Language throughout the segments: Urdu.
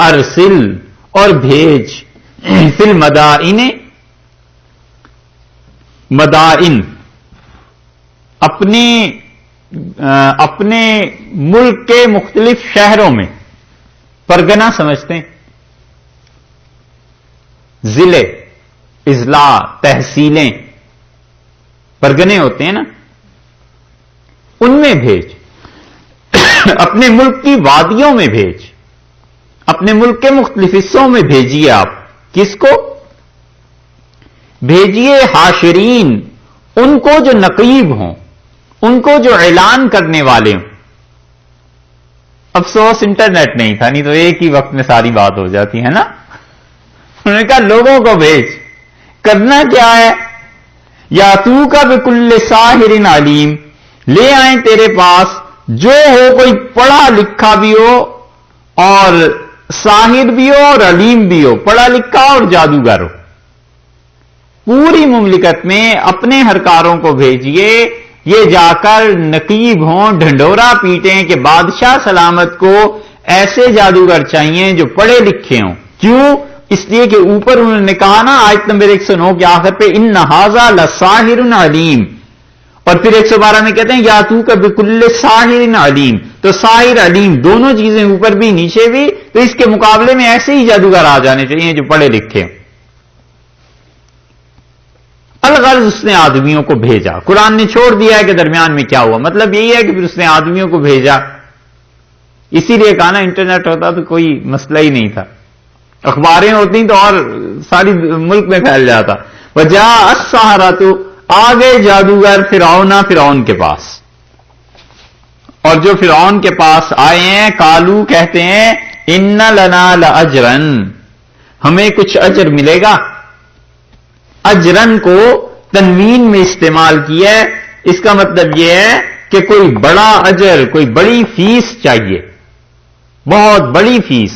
ارسل اور بھیج فی المدائن مدائن اپنے ملک کے مختلف شہروں میں. پرگنہ سمجھتے ہیں؟ ضلع، اضلاع، تحصیلیں، پرگنے ہوتے ہیں نا، ان میں بھیج. اپنے ملک کی وادیوں میں بھیج، اپنے ملک کے مختلف حصوں میں بھیجیے. آپ کس کو بھیجیے؟ حاشرین، ان کو جو نقیب ہوں، ان کو جو اعلان کرنے والے ہوں. افسوس انٹرنیٹ نہیں تھا، نہیں تو ایک ہی وقت میں ساری بات ہو جاتی ہے نا. انہوں نے کہا لوگوں کو بھیج. کرنا کیا ہے؟ یا تو کا بکل ساحر علیم، لے آئیں تیرے پاس جو ہو کوئی پڑھا لکھا بھی ہو اور ساحر بھی ہو اور علیم بھی ہو، پڑھا لکھا اور جادوگر ہو. پوری مملکت میں اپنے ہرکاروں کو بھیجیے، یہ جا کر نقیب ہوں، ڈھنڈورا پیٹیں کہ بادشاہ سلامت کو ایسے جادوگر چاہیے جو پڑھے لکھے ہوں. کیوں؟ اس لیے کہ اوپر انہوں نے کہا نا آیت نمبر 109 کے آخر پہ ان ھذا لساحر علیم، اور پھر 112 میں کہتے ہیں یا تو کا بکل ساحر علیم. تو ساحر علیم دونوں چیزیں اوپر بھی نیچے بھی، تو اس کے مقابلے میں ایسے ہی جادوگر آ جانے چاہیے جو پڑھے لکھے ہوں. الغرض اس نے آدمیوں کو بھیجا. قرآن نے چھوڑ دیا ہے کہ درمیان میں کیا ہوا، مطلب یہی ہے کہ پھر اس نے آدمیوں کو بھیجا. اسی لیے کہا نا انٹرنیٹ ہوتا تو کوئی مسئلہ ہی نہیں تھا، اخباریں ہوتی تو اور ساری ملک میں پھیل جاتا. وجاء السحرۃ، آگے جادوگر فرعون کے پاس. اور جو فرعون کے پاس آئے ہیں قالو کہتے ہیں ان لنا لاجرن، ہمیں کچھ اجر ملے گا. اجرن کو تنوین میں استعمال کیا ہے، اس کا مطلب یہ ہے کہ کوئی بڑا اجر، کوئی بڑی فیس چاہیے، بہت بڑی فیس،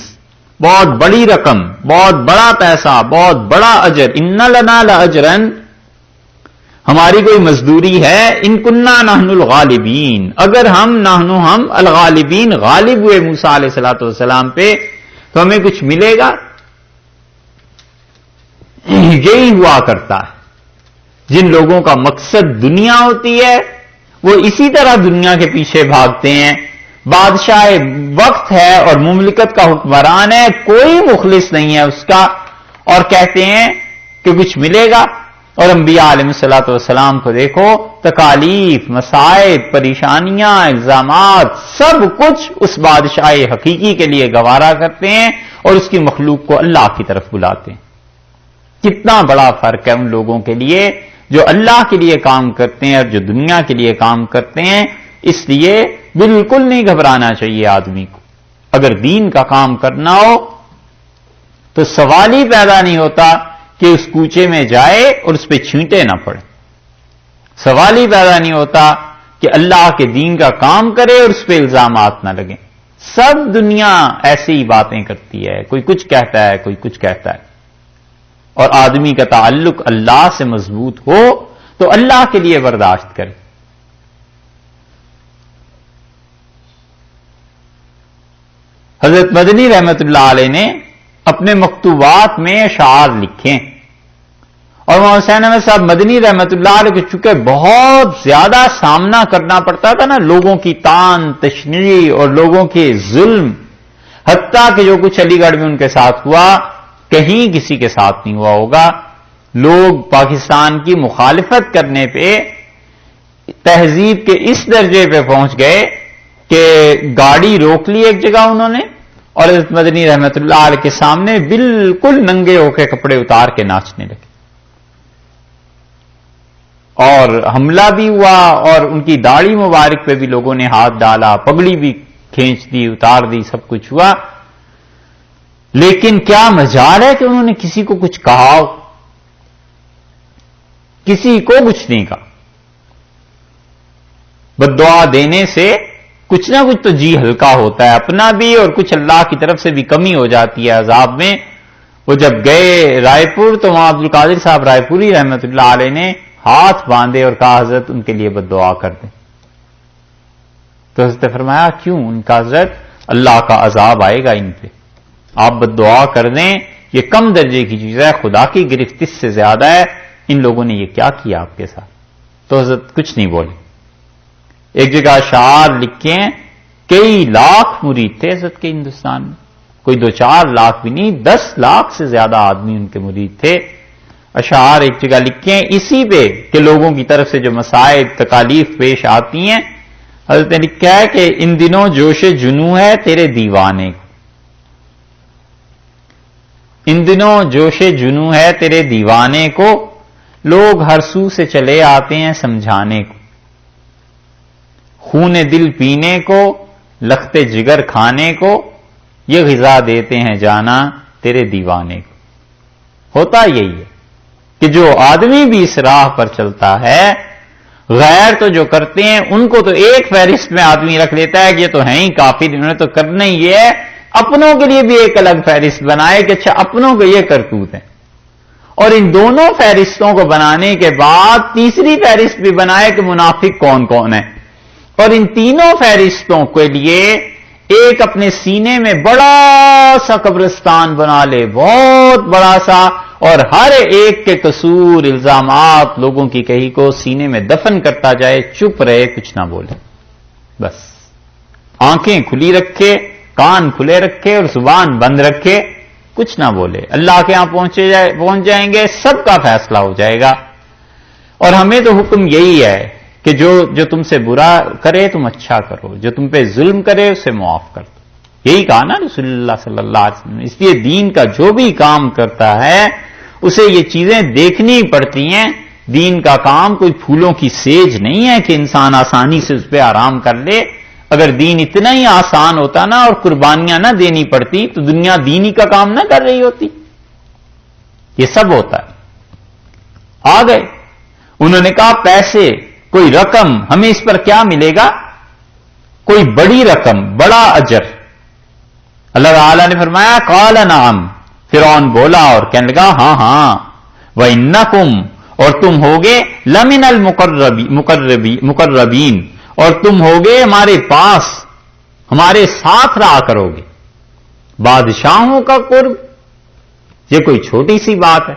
بہت بڑی رقم، بہت بڑا پیسہ، بہت بڑا اجر. ان لنا لاجرن، ہماری کوئی مزدوری ہے. ان کننا نحن الغالبین، اگر ہم الغالبین غالب ہوئے موسیٰ علیہ الصلوۃ والسلام پہ تو ہمیں کچھ ملے گا. یہی ہوا کرتا ہے. جن لوگوں کا مقصد دنیا ہوتی ہے وہ اسی طرح دنیا کے پیچھے بھاگتے ہیں. بادشاہ وقت ہے اور مملکت کا حکمران ہے، کوئی مخلص نہیں ہے اس کا، اور کہتے ہیں کہ کچھ ملے گا. اور انبیاء علیہ الصلوۃ والسلام کو دیکھو، تکالیف، مصائب، پریشانیاں، الزامات، سب کچھ اس بادشاہ حقیقی کے لیے گوارا کرتے ہیں اور اس کی مخلوق کو اللہ کی طرف بلاتے ہیں. کتنا بڑا فرق ہے ان لوگوں کے لیے جو اللہ کے لیے کام کرتے ہیں اور جو دنیا کے لیے کام کرتے ہیں. اس لیے بالکل نہیں گھبرانا چاہیے آدمی کو. اگر دین کا کام کرنا ہو تو سوال ہی پیدا نہیں ہوتا کہ اس کوچے میں جائے اور اس پہ چھینٹے نہ پڑے. سوال ہی پیدا نہیں ہوتا کہ اللہ کے دین کا کام کرے اور اس پہ الزامات نہ لگیں. سب دنیا ایسی ہی باتیں کرتی ہے، کوئی کچھ کہتا ہے، کوئی کچھ کہتا ہے. اور آدمی کا تعلق اللہ سے مضبوط ہو تو اللہ کے لیے برداشت کرے. حضرت مدنی رحمت اللہ علیہ نے اپنے مکتوبات میں اشعار لکھے، اور مولانا حسین احمد صاحب مدنی رحمت اللہ علیہ کو چونکہ بہت زیادہ سامنا کرنا پڑتا تھا نا لوگوں کی تان تشنیع اور لوگوں کے ظلم، حتیٰ کہ جو کچھ علی گڑھ میں ان کے ساتھ ہوا کہیں کسی کے ساتھ نہیں ہوا ہوگا. لوگ پاکستان کی مخالفت کرنے پہ تہذیب کے اس درجے پہ پہنچ گئے کہ گاڑی روک لی ایک جگہ انہوں نے اور حضرت مدنی رحمت اللہ علیہ کے سامنے بالکل ننگے ہو کے کپڑے اتار کے ناچنے لگے. اور حملہ بھی ہوا اور ان کی داڑھی مبارک پہ بھی لوگوں نے ہاتھ ڈالا، پگڑی بھی کھینچ دی، اتار دی، سب کچھ ہوا. لیکن کیا مجال ہے کہ انہوں نے کسی کو کچھ کہا ہو؟ کسی کو کچھ نہیں کہا. بددعا دینے سے کچھ نہ کچھ تو جی ہلکا ہوتا ہے اپنا بھی، اور کچھ اللہ کی طرف سے بھی کمی ہو جاتی ہے عذاب میں. وہ جب گئے رائے پور تو وہاں عبد القادر صاحب رائے پوری رحمت اللہ علیہ نے ہاتھ باندھے اور کہا حضرت ان کے لیے بددعا کر دیں. تو حضرت نے فرمایا کیوں؟ ان کا حضرت اللہ کا عذاب آئے گا ان پہ. آپ بد دعا کر دیں، یہ کم درجے کی چیز ہے، خدا کی گرفت اس سے زیادہ ہے، ان لوگوں نے یہ کیا کیا آپ کے ساتھ؟ تو حضرت کچھ نہیں بولے. ایک جگہ اشعار لکھے، کئی لاکھ مرید تھے حضرت کے ہندوستان میں، کوئی 2-4 لاکھ بھی نہیں، 10 لاکھ سے زیادہ آدمی ان کے مرید تھے. اشعار ایک جگہ لکھے ہیں اسی پہ کہ لوگوں کی طرف سے جو مسائل تکالیف پیش آتی ہیں. حضرت نے لکھا ہے کہ ان دنوں جوش جنوں ہے تیرے دیوانے کو، ان دنوں جوش جنوں ہے تیرے دیوانے کو، لوگ ہر سو سے چلے آتے ہیں سمجھانے کو، خون دل پینے کو، لخت جگر کھانے کو، یہ غذا دیتے ہیں جانا تیرے دیوانے کو. ہوتا یہی ہے کہ جو آدمی بھی اس راہ پر چلتا ہے، غیر تو جو کرتے ہیں ان کو تو ایک فہرست میں آدمی رکھ لیتا ہے کہ یہ تو ہیں ہی کافر، انہوں نے تو کرنا ہی یہ ہے. اپنوں کے لیے بھی ایک الگ فہرست بنائے کہ اچھا اپنوں کو یہ کرتوت ہے، اور ان دونوں فہرستوں کو بنانے کے بعد تیسری فہرست بھی بنائے کہ منافق کون کون ہے، اور ان تینوں فہرستوں کے لیے ایک اپنے سینے میں بڑا سا قبرستان بنا لے، بہت بڑا سا، اور ہر ایک کے قصور الزامات لوگوں کی کہی کو سینے میں دفن کرتا جائے، چپ رہے، کچھ نہ بولے، بس آنکھیں کھلی رکھے، کان کھلے رکھے اور زبان بند رکھے، کچھ نہ بولے. اللہ کے ہاں پہنچ جائیں گے، سب کا فیصلہ ہو جائے گا. اور ہمیں تو حکم یہی ہے کہ جو تم سے برا کرے تم اچھا کرو، جو تم پہ ظلم کرے اسے معاف کر دو. یہی کہا نا رسول اللہ صلی اللہ علیہ وسلم. اس لیے دین کا جو بھی کام کرتا ہے اسے یہ چیزیں دیکھنی پڑتی ہیں. دین کا کام کوئی پھولوں کی سیج نہیں ہے کہ انسان آسانی سے اس پہ آرام کر لے. اگر دین اتنا ہی آسان ہوتا نا اور قربانیاں نہ دینی پڑتی تو دنیا دینی کا کام نہ کر رہی ہوتی. یہ سب ہوتا ہے. آ گئے انہوں نے کہا پیسے، کوئی رقم، ہمیں اس پر کیا ملے گا؟ کوئی بڑی رقم، بڑا اجر. اللہ تعالیٰ نے فرمایا قال نعم، فرعون بولا اور کہنے لگا ہاں ہاں، وَإِنَّكُمْ، اور تم ہوگے لَمِنَ الْمُقَرَّبِينَ، اور تم ہوگے ہمارے پاس، ہمارے ساتھ رہا کرو گے. بادشاہوں کا قرب یہ کوئی چھوٹی سی بات ہے،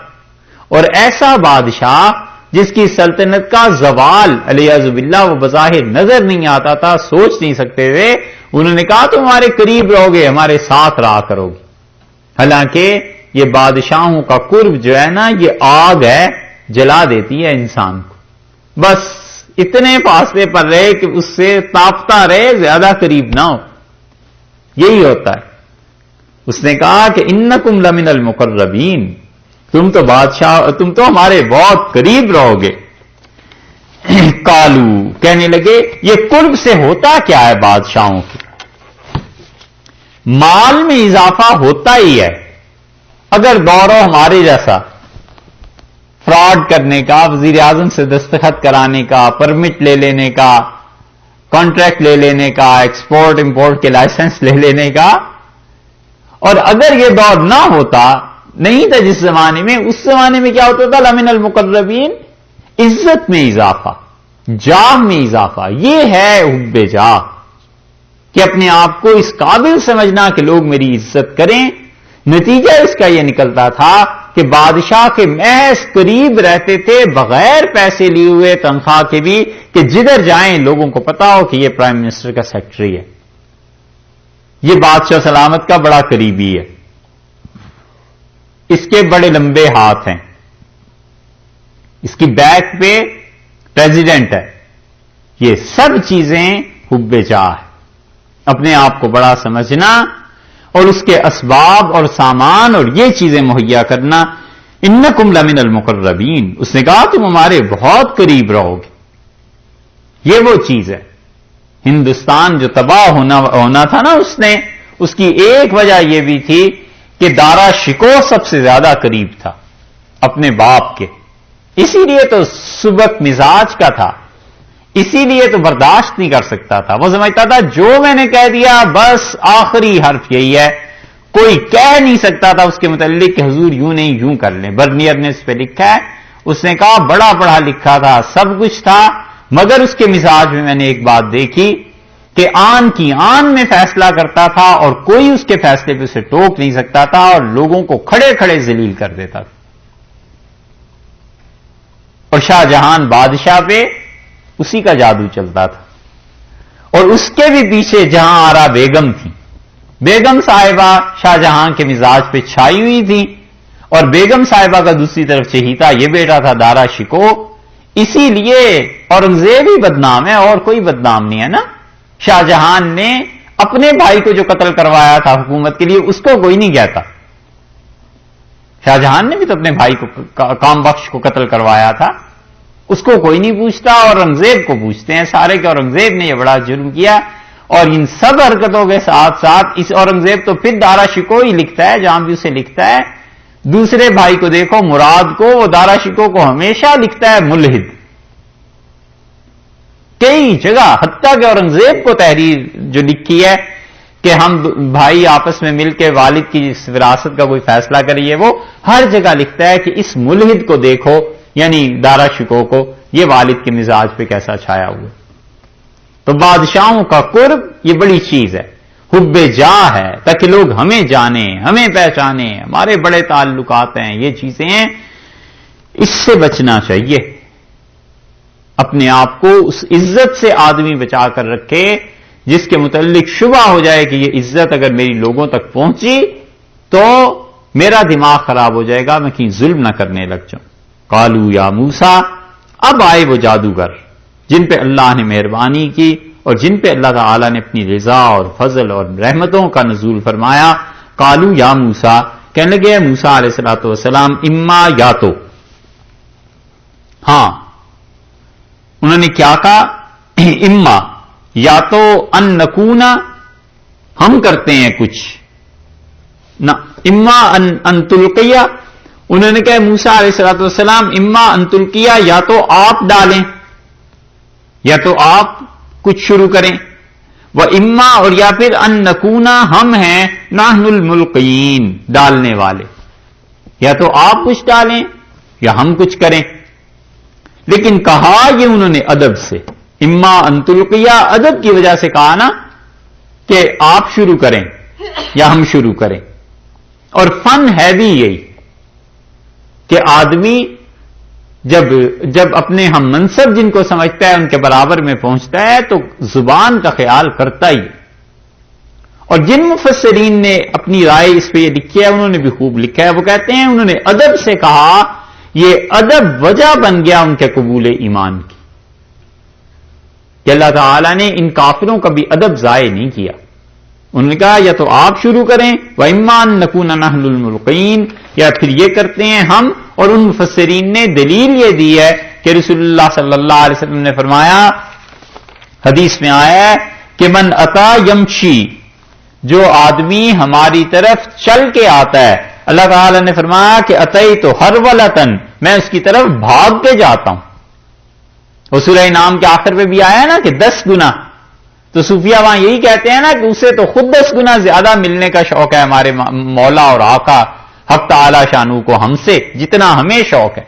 اور ایسا بادشاہ جس کی سلطنت کا زوال علیہ باللہ وہ بظاہر نظر نہیں آتا تھا، سوچ نہیں سکتے تھے. انہوں نے کہا تم ہمارے قریب رہو گے، ہمارے ساتھ رہا کرو گے. حالانکہ یہ بادشاہوں کا قرب جو ہے نا یہ آگ ہے، جلا دیتی ہے انسان کو. بس اتنے فاصلے پر رہے کہ اس سے تاپتا رہے، زیادہ قریب نہ ہو. یہی ہوتا ہے. اس نے کہا کہ انکم لمن المقربین، تم تو بادشاہ، تم تو ہمارے بہت قریب رہو گے. کالو، کہنے لگے یہ قرب سے ہوتا کیا ہے بادشاہوں کی؟ مال میں اضافہ ہوتا ہی ہے. اگر دورو ہمارے جیسا فراڈ کرنے کا، وزیر اعظم سے دستخط کرانے کا، پرمٹ لے لینے کا، کانٹریکٹ لے لینے کا، ایکسپورٹ امپورٹ کے لائسنس لے لینے کا، اور اگر یہ دور نہ ہوتا، نہیں تھا جس زمانے میں، اس زمانے میں کیا ہوتا تھا؟ لمن المقربین، عزت میں اضافہ، جاہ میں اضافہ. یہ ہے حب جاہ، کہ اپنے آپ کو اس قابل سمجھنا کہ لوگ میری عزت کریں. نتیجہ اس کا یہ نکلتا تھا کہ بادشاہ کے محض قریب رہتے تھے بغیر پیسے لیے ہوئے، تنخواہ کے بھی، کہ جدھر جائیں لوگوں کو پتا ہو کہ یہ پرائم منسٹر کا سیکرٹری ہے، یہ بادشاہ سلامت کا بڑا قریبی ہے، اس کے بڑے لمبے ہاتھ ہیں، اس کی بیک پہ پریزیڈنٹ ہے. یہ سب چیزیں حب جاہ ہے. اپنے آپ کو بڑا سمجھنا اور اس کے اسباب اور سامان اور یہ چیزیں مہیا کرنا. انکم لمن المقربین، اس نے کہا تم ہمارے بہت قریب رہو گے. یہ وہ چیز ہے. ہندوستان جو تباہ ہونا تھا نا، اس کی ایک وجہ یہ بھی تھی کہ دارا شکو سب سے زیادہ قریب تھا اپنے باپ کے. اسی لیے تو سبک مزاج کا تھا، اسی لیے تو برداشت نہیں کر سکتا تھا. وہ سمجھتا تھا جو میں نے کہہ دیا بس آخری حرف یہی ہے، کوئی کہہ نہیں سکتا تھا اس کے متعلق کہ حضور یوں نہیں یوں کر لیں. برنیئر نے اس پہ لکھا ہے، اس نے کہا بڑا پڑھا لکھا تھا، سب کچھ تھا، مگر اس کے مزاج میں نے ایک بات دیکھی کہ آن کی آن میں فیصلہ کرتا تھا اور کوئی اس کے فیصلے پہ اسے ٹوک نہیں سکتا تھا اور لوگوں کو کھڑے کھڑے ذلیل کر دیتا تھا. اور شاہ جہان بادشاہ پہ اسی کا جادو چلتا تھا. اور اس کے بھی پیچھے جہاں آرا بیگم تھی. بیگم صاحبہ شاہ جہاں کے مزاج پہ چھائی ہوئی تھی اور بیگم صاحبہ کا دوسری طرف چہیتا یہ بیٹا تھا دارا شکو. اسی لیے اورنگزیب ہی بدنام ہے اور کوئی بدنام نہیں ہے نا. شاہ جہان نے اپنے بھائی کو جو قتل کروایا تھا حکومت کے لیے اس کو کوئی نہیں کہتا. شاہ جہان نے بھی تو اپنے بھائی کو کام بخش کو قتل کروایا تھا, اس کو کوئی نہیں پوچھتا. اورنگزیب کو پوچھتے ہیں سارے کہ اورنگزیب نے یہ بڑا جرم کیا. اور ان سب حرکتوں کے ساتھ ساتھ اس اورنگزیب تو پھر دارا شکو ہی لکھتا ہے, جہاں بھی اسے لکھتا ہے. دوسرے بھائی کو دیکھو مراد کو, وہ دارا شکو کو ہمیشہ لکھتا ہے ملحد. کئی جگہ حتیٰ کہ اورنگزیب کو تحریر جو لکھی ہے کہ ہم بھائی آپس میں مل کے والد کی وراثت کا کوئی فیصلہ کریے, وہ ہر جگہ لکھتا ہے کہ اس ملحد کو دیکھو, یعنی دارا شکو کو, یہ والد کے مزاج پہ کیسا چھایا ہوا. تو بادشاہوں کا قرب یہ بڑی چیز ہے, حب جاہ ہے, تاکہ لوگ ہمیں جانیں, ہمیں پہچانیں, ہمارے بڑے تعلقات ہیں, یہ چیزیں ہیں. اس سے بچنا چاہیے. اپنے آپ کو اس عزت سے آدمی بچا کر رکھے جس کے متعلق شبہ ہو جائے کہ یہ عزت اگر میری لوگوں تک پہنچی تو میرا دماغ خراب ہو جائے گا, میں کہیں ظلم نہ کرنے لگ جاؤں. قالو یا موسیٰ, اب آئے وہ جادوگر جن پہ اللہ نے مہربانی کی اور جن پہ اللہ تعالی نے اپنی رضا اور فضل اور رحمتوں کا نزول فرمایا. قالو یا موسیٰ, کہنے لگے موسیٰ علیہ الصلوۃ والسلام, اما یا تو, ہاں انہوں نے کیا کہا, اما یا تو ان نکونا, ہم کرتے ہیں کچھ نہ, اما ان تلقیہ, انہوں نے کہا موسیٰ علیہ الصلوۃ والسلام اما ان تلقیہ, یا تو آپ ڈالیں, یا تو آپ کچھ شروع کریں, وہ اما اور یا پھر ان نکونا, ہم ہیں نحن الملقین, ڈالنے والے, یا تو آپ کچھ ڈالیں یا ہم کچھ کریں. لیکن کہا یہ انہوں نے ادب سے, اما ان تلقیہ, ادب کی وجہ سے کہا نا کہ آپ شروع کریں یا ہم شروع کریں. اور فن ہے بھی یہی کہ آدمی جب اپنے ہم منصب جن کو سمجھتا ہے ان کے برابر میں پہنچتا ہے تو زبان کا خیال کرتا ہی. اور جن مفسرین نے اپنی رائے اس پہ یہ لکھی ہے انہوں نے بھی خوب لکھا ہے. وہ کہتے ہیں انہوں نے ادب سے کہا, یہ ادب وجہ بن گیا ان کے قبول ایمان کی, کہ اللہ تعالی نے ان کافروں کا بھی ادب ضائع نہیں کیا. انہوں نے کہا یا تو آپ شروع کریں, وَإِمَّا أَن نَّكُونَ نَحْنُ الْمُلْقِينَ, یا پھر یہ کرتے ہیں ہم. اور ان مفسرین نے دلیل یہ دی ہے کہ رسول اللہ صلی اللہ علیہ وسلم نے فرمایا, حدیث میں آیا ہے کہ من اتا یمشی, جو آدمی ہماری طرف چل کے آتا ہے, اللہ تعالی نے فرمایا کہ اتئی تو ہر ولتن, میں اس کی طرف بھاگ کے جاتا ہوں. وہ سورہ انعام کے آخر پہ بھی آیا نا کہ 10 گنا, تو صوفیہ وہاں یہی کہتے ہیں نا کہ اسے تو خود 10 گنا زیادہ ملنے کا شوق ہے ہمارے مولا اور آقا حق تعالی شانو کو ہم سے, جتنا ہمیں شوق ہے.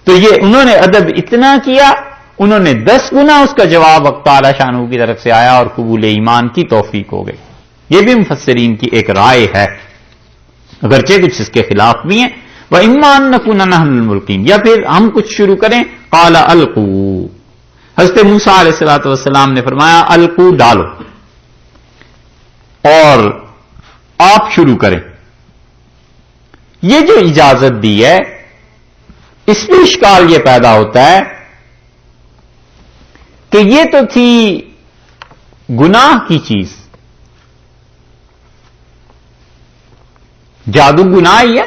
تو یہ انہوں نے ادب اتنا کیا, انہوں نے 10 گنا اس کا جواب حق تعالی شانو کی طرف سے آیا اور قبول ایمان کی توفیق ہو گئی. یہ بھی مفسرین کی ایک رائے ہے, اگرچہ کچھ اس کے خلاف بھی ہیں. وَإِمَّا أَن نَّكُونَ نَحْنُ الْمُلْقِينَ, یا پھر ہم کچھ شروع کریں. قَالَ أَلْقُوا, حضرت موسیٰ علیہ الصلوۃ والسلام نے فرمایا القوا, ڈالو اور آپ شروع کریں. یہ جو اجازت دی ہے اس میں اشکال یہ پیدا ہوتا ہے کہ یہ تو تھی گناہ کی چیز, جادو گناہ ہی ہے,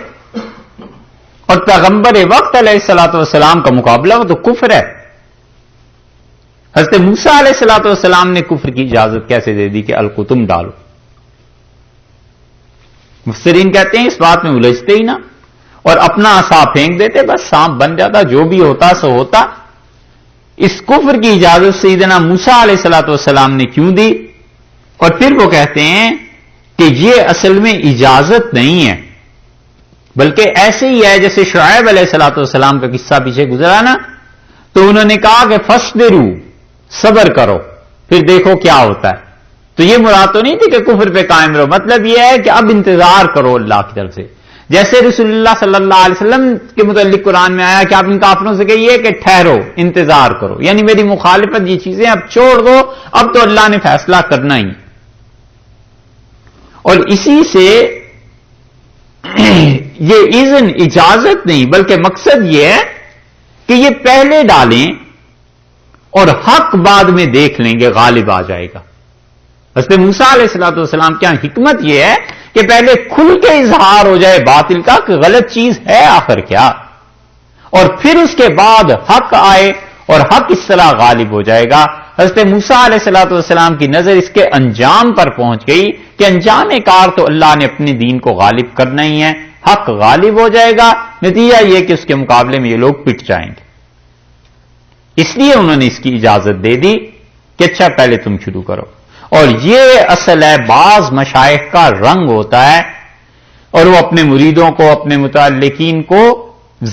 اور پیغمبر وقت علیہ الصلوۃ والسلام کا مقابلہ وہ تو کفر ہے. حضرت موسیٰ علیہ الصلوۃ والسلام نے کفر کی اجازت کیسے دے دی کہ القوا, تم ڈالو. مفسرین کہتے ہیں اس بات میں الجھتے ہی نہ, اور اپنا عصا پھینک دیتے, بس سانپ بن جاتا, جو بھی ہوتا سو ہوتا. اس کفر کی اجازت سیدنا موسیٰ علیہ الصلوۃ والسلام نے کیوں دی؟ اور پھر وہ کہتے ہیں کہ یہ اصل میں اجازت نہیں ہے, بلکہ ایسے ہی ہے جیسے شعیب علیہ الصلوۃ والسلام کا قصہ پیچھے گزرا نا, تو انہوں نے کہا کہ فصبروا, صبر کرو, پھر دیکھو کیا ہوتا ہے. تو یہ مراد تو نہیں تھی کہ کفر پہ قائم رہو، مطلب یہ ہے کہ اب انتظار کرو اللہ کی طرف سے. جیسے رسول اللہ صلی اللہ علیہ وسلم کے متعلق قرآن میں آیا کہ آپ ان کافروں سے کہیے کہ ٹھہرو، انتظار کرو، یعنی میری مخالفت یہ چیزیں اب چھوڑ دو، اب تو اللہ نے فیصلہ کرنا ہی. اور اسی سے یہ اذن اجازت نہیں بلکہ مقصد یہ ہے کہ یہ پہلے ڈالیں اور حق بعد میں دیکھ لیں گے، غالب آ جائے گا. حضرت موسیٰ علیہ الصلوۃ والسلام کی حکمت یہ ہے کہ پہلے کھل کے اظہار ہو جائے باطل کا کہ غلط چیز ہے آخر کیا، اور پھر اس کے بعد حق آئے اور حق اس طرح غالب ہو جائے گا. حضرت موسیٰ علیہ الصلوۃ والسلام کی نظر اس کے انجام پر پہنچ گئی کہ انجام کار تو اللہ نے اپنے دین کو غالب کرنا ہی ہے، حق غالب ہو جائے گا. نتیجہ یہ کہ اس کے مقابلے میں یہ لوگ پٹ جائیں گے. اس لیے انہوں نے اس کی اجازت دے دی کہ اچھا پہلے تم شروع کرو. اور یہ اصل ہے، بعض مشائخ کا رنگ ہوتا ہے اور وہ اپنے مریدوں کو، اپنے متعلقین کو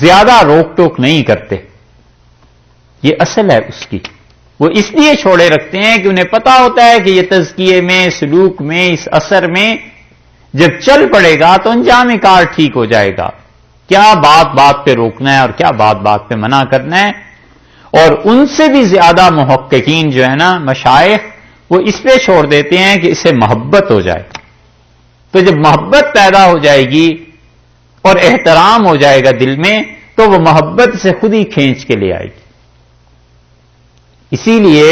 زیادہ روک ٹوک نہیں کرتے. یہ اصل ہے اس کی. وہ اس لیے چھوڑے رکھتے ہیں کہ انہیں پتا ہوتا ہے کہ یہ تزکیے میں، سلوک میں، اس اثر میں جب چل پڑے گا تو انجام کار ٹھیک ہو جائے گا. کیا بات بات پہ روکنا ہے اور کیا بات بات پہ منع کرنا ہے. اور ان سے بھی زیادہ محققین جو ہے نا، مشائخ، وہ اس پہ چھوڑ دیتے ہیں کہ اسے محبت ہو جائے. تو جب محبت پیدا ہو جائے گی اور احترام ہو جائے گا دل میں تو وہ محبت سے خود ہی کھینچ کے لے آئے گی. اسی لیے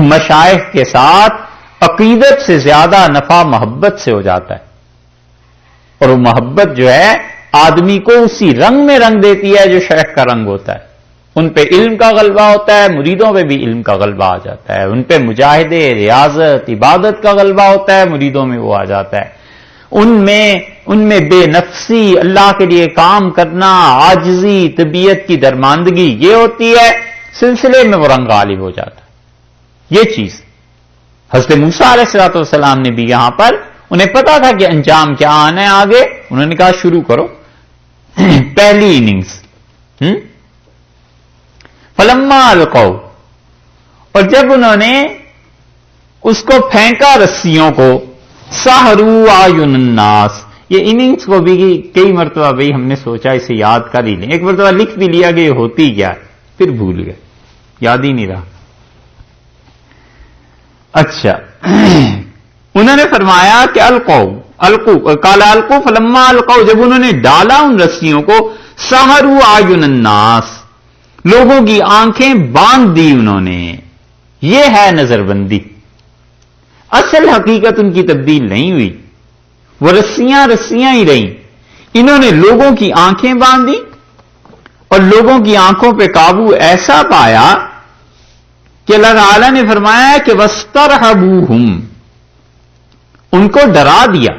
مشائخ کے ساتھ عقیدت سے زیادہ نفع محبت سے ہو جاتا ہے. اور وہ محبت جو ہے آدمی کو اسی رنگ میں رنگ دیتی ہے جو شیخ کا رنگ ہوتا ہے. ان پہ علم کا غلبہ ہوتا ہے، مریدوں پہ بھی علم کا غلبہ آ جاتا ہے. ان پہ مجاہدے، ریاضت، عبادت کا غلبہ ہوتا ہے، مریدوں میں وہ آ جاتا ہے. ان میں بے نفسی، اللہ کے لیے کام کرنا، عاجزی، طبیعت کی درماندگی یہ ہوتی ہے، سلسلے میں وہ رنگ غالب ہو جاتا ہے. یہ چیز حضرت موسیٰ علیہ الصلوۃ والسلام نے بھی یہاں پر، انہیں پتا تھا کہ انجام کیا آنا ہے آگے، انہوں نے کہا شروع کرو. پہلی اننگز فلما القوا، اور جب انہوں نے اس کو پھینکا رسیوں کو، سحروا اعین الناس. یہ اننگز کو بھی کئی مرتبہ بھئی ہم نے سوچا اسے یاد کر ہی لیں. ایک مرتبہ لکھ بھی لیا کہ یہ ہوتی کیا ہے، پھر بھول گئے، یاد ہی نہیں رہا. اچھا انہوں نے فرمایا کہ القوا قال القوا فلما القوا، جب انہوں نے ڈالا ان رسیوں کو، سحروا اعین الناس، لوگوں کی آنکھیں باندھ دی انہوں نے. یہ ہے نظر بندی. اصل حقیقت ان کی تبدیل نہیں ہوئی، وہ رسیاں ہی رہیں. انہوں نے لوگوں کی آنکھیں باندھی اور لوگوں کی آنکھوں پہ قابو ایسا پایا کہ اللہ تعالی نے فرمایا کہ وَاسْتَرْهَبُوهُمْ، ان کو ڈرا دیا.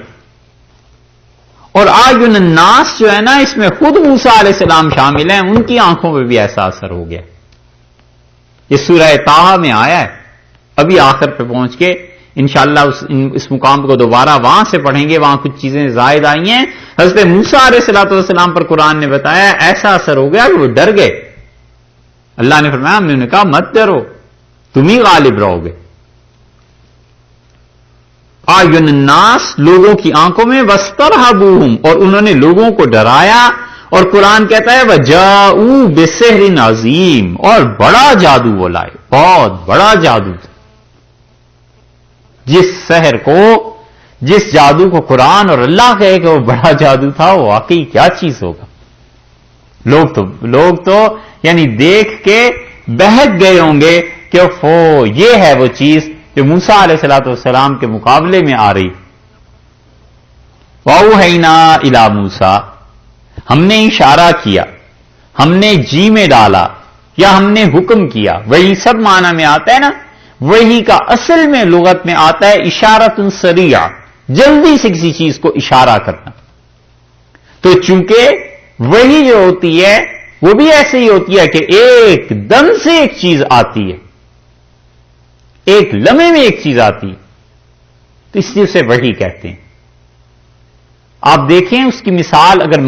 اور اعین الناس جو ہے نا، اس میں خود موسیٰ علیہ السلام شامل ہیں، ان کی آنکھوں پہ بھی ایسا اثر ہو گیا. یہ سورہ طٰہٰ میں آیا ہے. ابھی آخر پہ پہنچ کے انشاءاللہ اس مقام کو دوبارہ وہاں سے پڑھیں گے، وہاں کچھ چیزیں زائد آئی ہیں. حضرت موسیٰ علیہ السلام پر قرآن نے بتایا ایسا اثر ہو گیا کہ وہ ڈر گئے. اللہ نے فرمایا، ہم نے انہیں کہا مت ڈرو، تم ہی غالب رہو گے. اعین الناس، لوگوں کی آنکھوں میں، وَاسْتَرْهَبُوهُمْ، اور انہوں نے لوگوں کو ڈرایا. اور قرآن کہتا ہے وَجَاءُوا بِسِحْرٍ عَظِيمٍ، اور بڑا جادو وہ لائے، بہت بڑا جادو. جس جادو کو قرآن اور اللہ کہے کہ وہ بڑا جادو تھا، وہ واقعی کیا چیز ہوگا. لوگ تو یعنی دیکھ کے بہک گئے ہوں گے کہ یہ ہے وہ چیز جو موسیٰ علیہ السلام کے مقابلے میں آ رہی. وَأَوْحَيْنَا إِلَىٰ مُوسَىٰ، ہم نے اشارہ کیا، ہم نے جی میں ڈالا یا ہم نے حکم کیا. وہی سب معنی میں آتا ہے نا. وہی کا اصل میں لغت میں آتا ہے اشارۃ سریعہ، جلدی سے کسی چیز کو اشارہ کرنا. تو چونکہ وہی جو ہوتی ہے وہ بھی ایسے ہی ہوتی ہے کہ ایک دم سے ایک چیز آتی ہے، ایک لمحے میں ایک چیز آتی ہے، تو اس لیے اسے وحی کہتے ہیں. آپ دیکھیں اس کی مثال اگر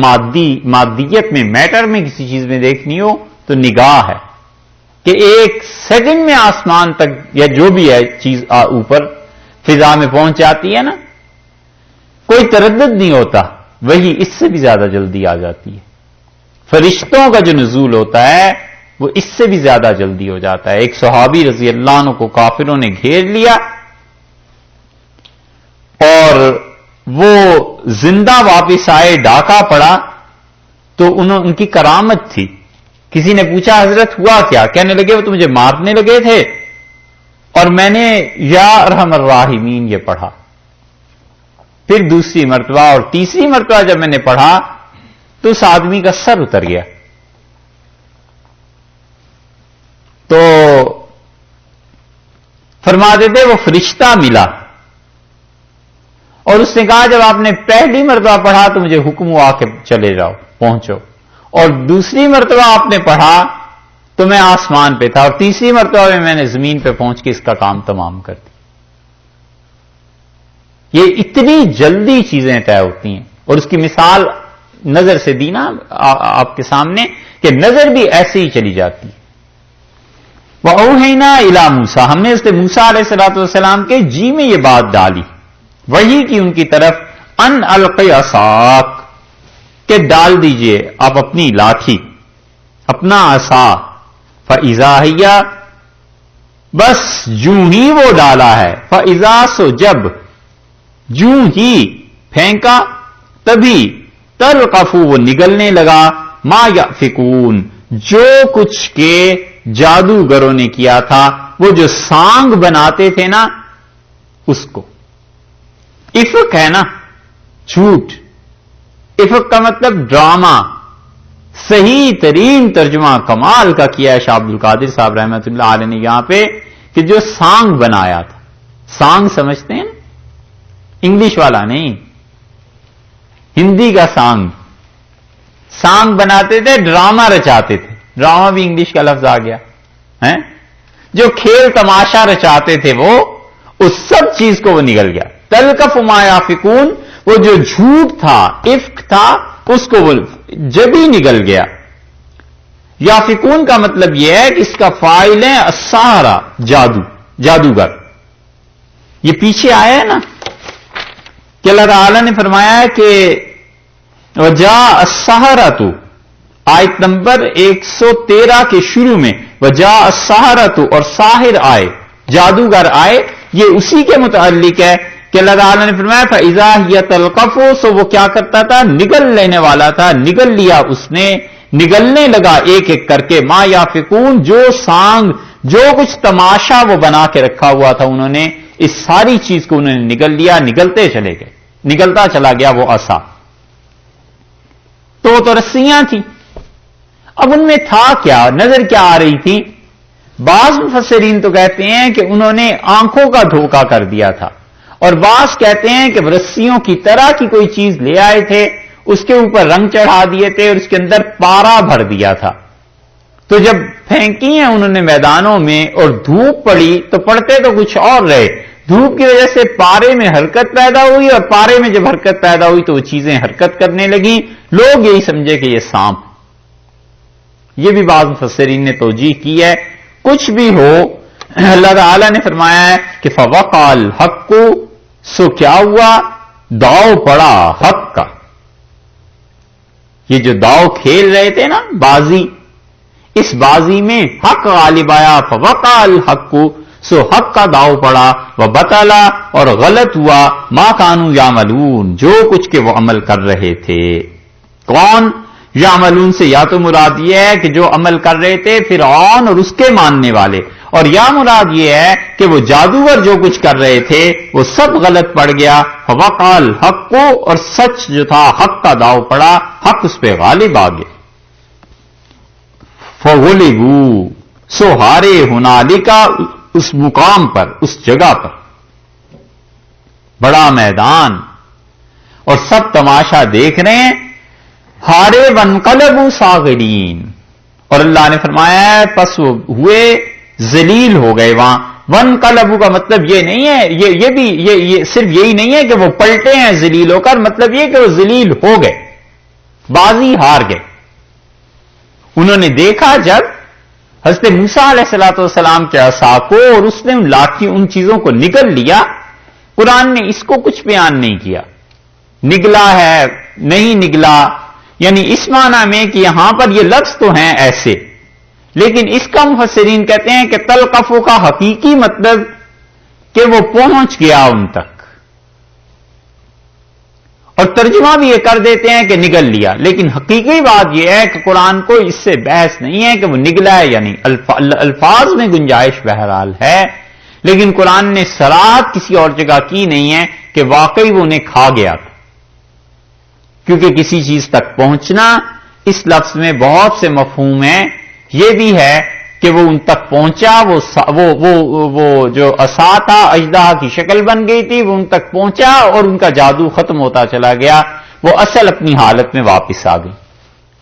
مادیت میں، میٹر میں کسی چیز میں دیکھنی ہو تو نگاہ ہے. کہ ایک سیکنڈ میں آسمان تک یا جو بھی ہے چیز اوپر فضا میں پہنچ جاتی ہے نا، کوئی تردد نہیں ہوتا، وہی اس سے بھی زیادہ جلدی آ جاتی ہے. فرشتوں کا جو نزول ہوتا ہے وہ اس سے بھی زیادہ جلدی ہو جاتا ہے. ایک صحابی رضی اللہ عنہ کو کافروں نے گھیر لیا اور وہ زندہ واپس آئے، ڈاکہ پڑا تو ان کی کرامت تھی. کسی نے پوچھا حضرت ہوا کیا؟ کہنے لگے وہ تو مجھے مارنے لگے تھے اور میں نے یا ارحم الراحمین یہ پڑھا. پھر دوسری مرتبہ اور تیسری مرتبہ جب میں نے پڑھا تو اس آدمی کا سر اتر گیا. تو فرماتے تھے وہ فرشتہ ملا اور اس نے کہا جب آپ نے پہلی مرتبہ پڑھا تو مجھے حکم ہوا کہ چلے جاؤ پہنچو، اور دوسری مرتبہ آپ نے پڑھا تو میں آسمان پہ تھا، اور تیسری مرتبہ میں نے زمین پہ پہنچ کے اس کا کام تمام کر دی. یہ اتنی جلدی چیزیں طے ہوتی ہیں، اور اس کی مثال نظر سے دی نا آپ کے سامنے کہ نظر بھی ایسے ہی چلی جاتی ہے. وَأَوْحَيْنَا إِلَىٰ مُوسَىٰ، ہم نے اس موسیٰ علیہ الصلوۃ والسلام کے جی میں یہ بات ڈالی، وحی کی ان کی طرف، ان القی عصاک، کہ ڈال دیجئے آپ اپنی لاٹھی، اپنا عصا. فَإِذَا هِيَ، بس جوں ہی وہ ڈالا ہے، فَإِذَا، سو جب، جوں ہی پھینکا تبھی، تلقف، وہ نگلنے لگا، ما یأفکون، جو کچھ کے جادوگروں نے کیا تھا، وہ جو سانگ بناتے تھے نا اس کو. افک ہے نا جھوٹ، افک کا مطلب ڈرامہ. صحیح ترین ترجمہ کمال کا کیا ہے شاہ عبد القادر صاحب رحمۃ اللہ علیہ نے یہاں پہ، کہ جو سانگ بنایا تھا. سانگ سمجھتے ہیں نا، انگلش والا نہیں، ہندی کا سانگ. سانگ بناتے تھے، ڈرامہ رچاتے تھے. ڈرامہ بھی انگلش کا لفظ آ گیا ہے. جو کھیل تماشا رچاتے تھے وہ، اس سب چیز کو وہ نگل گیا. تلقف ما یافکون، وہ جو جھوٹ تھا، افک تھا، اس کو وہ جب ہی نگل گیا. یافکون کا مطلب یہ ہے کہ اس کا فاعل ہے السحرہ، جادوگر. یہ پیچھے آیا ہے نا کہ اللہ تعالی نے فرمایا ہے کہ وجاء السحرۃ، آیت نمبر 113 کے شروع میں وجاء السحرۃ، اور ساحر آئے، جادوگر آئے. یہ اسی کے متعلق ہے کہ اللہ تعالیٰ نے فرمایا فَإِذَا هِيَ تَلْقَفُ، سو وہ کیا کرتا تھا، نگل لینے والا تھا، نگل لیا اس نے، نگلنے لگا ایک ایک کر کے، ما یافکون، جو سانگ، جو کچھ تماشا وہ بنا کے رکھا ہوا تھا انہوں نے، اس ساری چیز کو انہوں نے نگل لیا، نگلتے چلے گئے، نگلتا چلا گیا وہ عصا. تو وہ تو رسیاں تھیں. اب ان میں تھا کیا، نظر کیا آ رہی تھی؟ بعض مفسرین تو کہتے ہیں کہ انہوں نے آنکھوں کا دھوکہ کر دیا تھا، اور بعض کہتے ہیں کہ رسیوں کی طرح کی کوئی چیز لے آئے تھے، اس کے اوپر رنگ چڑھا دیے تھے اور اس کے اندر پارا بھر دیا تھا. تو جب پھینکی ہیں انہوں نے میدانوں میں اور دھوپ پڑی تو پڑتے تو کچھ اور رہے. دھوپ کی وجہ سے پارے میں حرکت پیدا ہوئی، اور پارے میں جب حرکت پیدا ہوئی تو وہ چیزیں حرکت کرنے لگیں. لوگ یہی سمجھے کہ یہ سانپ. یہ بھی بعض مفسرین نے توجیہ کی ہے. کچھ بھی ہو، اللہ تعالی نے فرمایا ہے کہ فوقع الحق، سو کیا ہوا، داؤ پڑا حق کا. یہ جو داؤ کھیل رہے تھے نا، بازی، اس بازی میں حق غالب آیا. فوقع الحق، سو حق کا داؤ پڑا، وبطلا، اور غلط ہوا، ما کانوا یعملون، جو کچھ کے وہ عمل کر رہے تھے. کون؟ یعملون سے یا تو مراد یہ ہے کہ جو عمل کر رہے تھے فرعون اور اس کے ماننے والے، اور یا مراد یہ ہے کہ وہ جادوگر جو کچھ کر رہے تھے وہ سب غلط پڑ گیا. فوقع الحق، اور سچ جو تھا، حق کا داؤ پڑا، حق اس پہ غالب آ گیا. فغلبوا، سو ہارے، ہنالک، اس مقام پر، اس جگہ پر، بڑا میدان اور سب تماشا دیکھ رہے ہیں. ہارے وانقلبوا صاغرین، اور اللہ نے فرمایا ہے پس وہ ہوئے ذلیل ہو گئے وہاں. وانقلبوا کا مطلب یہ نہیں ہے، یہ صرف یہی نہیں ہے کہ وہ پلٹے ہیں ذلیل ہو کر، مطلب یہ کہ وہ ذلیل ہو گئے، بازی ہار گئے. انہوں نے دیکھا جب حضرت موسیٰ علیہ الصلوۃ والسلام کے عصا کو اور اس نے ان چیزوں کو نگل لیا. قرآن نے اس کو کچھ بیان نہیں کیا. نگلا ہے نہیں نگلا، یعنی اس معنی میں کہ یہاں پر یہ لفظ تو ہیں ایسے، لیکن اس کا مفسرین کہتے ہیں کہ تلقفو کا حقیقی مطلب کہ وہ پہنچ گیا ان تک، اور ترجمہ بھی یہ کر دیتے ہیں کہ نگل لیا. لیکن حقیقی بات یہ ہے کہ قرآن کو اس سے بحث نہیں ہے کہ وہ نگلا ہے، یعنی الفاظ میں گنجائش بہرحال ہے، لیکن قرآن نے صراحت کسی اور جگہ کی نہیں ہے کہ واقعی وہ انہیں کھا گیا تھا. کیونکہ کسی چیز تک پہنچنا اس لفظ میں بہت سے مفہوم ہیں. یہ بھی ہے کہ وہ ان تک پہنچا، وہ جو عصا تھا اژدہا کی شکل بن گئی تھی، وہ ان تک پہنچا اور ان کا جادو ختم ہوتا چلا گیا، وہ اصل اپنی حالت میں واپس آ گئی.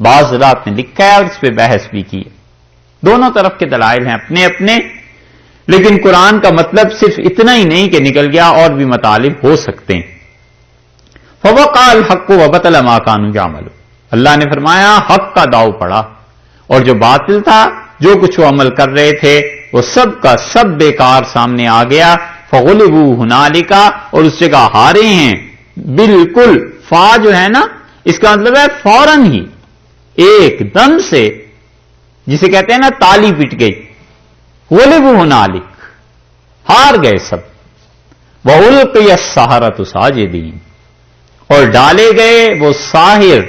بعض حضرات نے لکھا ہے اور اس پہ بحث بھی کی ہے. دونوں طرف کے دلائل ہیں اپنے اپنے، لیکن قرآن کا مطلب صرف اتنا ہی نہیں کہ نکل گیا، اور بھی مطالب ہو سکتے ہیں. فوقع الحق وبطل ما كانوا يعملون، اللہ نے فرمایا حق کا داؤ پڑا، اور جو باطل تھا، جو کچھ وہ عمل کر رہے تھے، وہ سب کا سب بیکار سامنے آ گیا. فغلبوا هنالك، اور اس جگہ ہارے ہیں بالکل. فا جو ہے نا، اس کا مطلب ہے فوراً ہی، ایک دم سے، جسے کہتے ہیں نا تالی پٹ گئی. غلبوا هنالك، ہار گئے سب. وَأُلْقِيَ السَّحَرَةُ ساجدین، اور ڈالے گئے وہ ساحر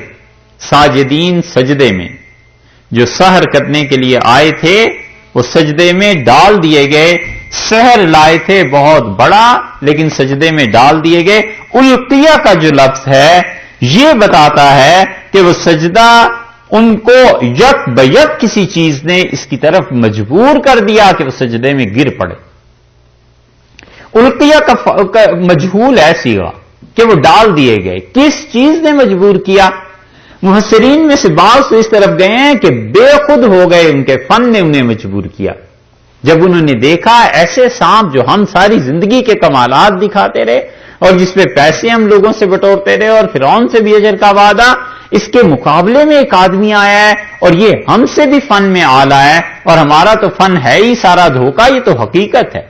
ساجدین سجدے میں. جو سحر کرنے کے لیے آئے تھے وہ سجدے میں ڈال دیے گئے. سحر لائے تھے بہت بڑا، لیکن سجدے میں ڈال دیے گئے. القیہ کا جو لفظ ہے یہ بتاتا ہے کہ وہ سجدہ ان کو یک بیک کسی چیز نے اس کی طرف مجبور کر دیا کہ وہ سجدے میں گر پڑے. القیہ کا مجہول ہے صیغہ کہ وہ ڈال دیے گئے. کس چیز نے مجبور کیا؟ مفسرین میں سے بعض تو اس طرف گئے ہیں کہ بے خود ہو گئے، ان کے فن نے انہیں مجبور کیا. جب انہوں نے دیکھا ایسے سانپ جو ہم ساری زندگی کے کمالات دکھاتے رہے اور جس پہ پیسے ہم لوگوں سے بٹورتے رہے اور فرعون سے بھی اجر کا وعدہ، اس کے مقابلے میں ایک آدمی آیا ہے اور یہ ہم سے بھی فن میں اعلیٰ ہے، اور ہمارا تو فن ہے ہی سارا دھوکہ، یہ تو حقیقت ہے.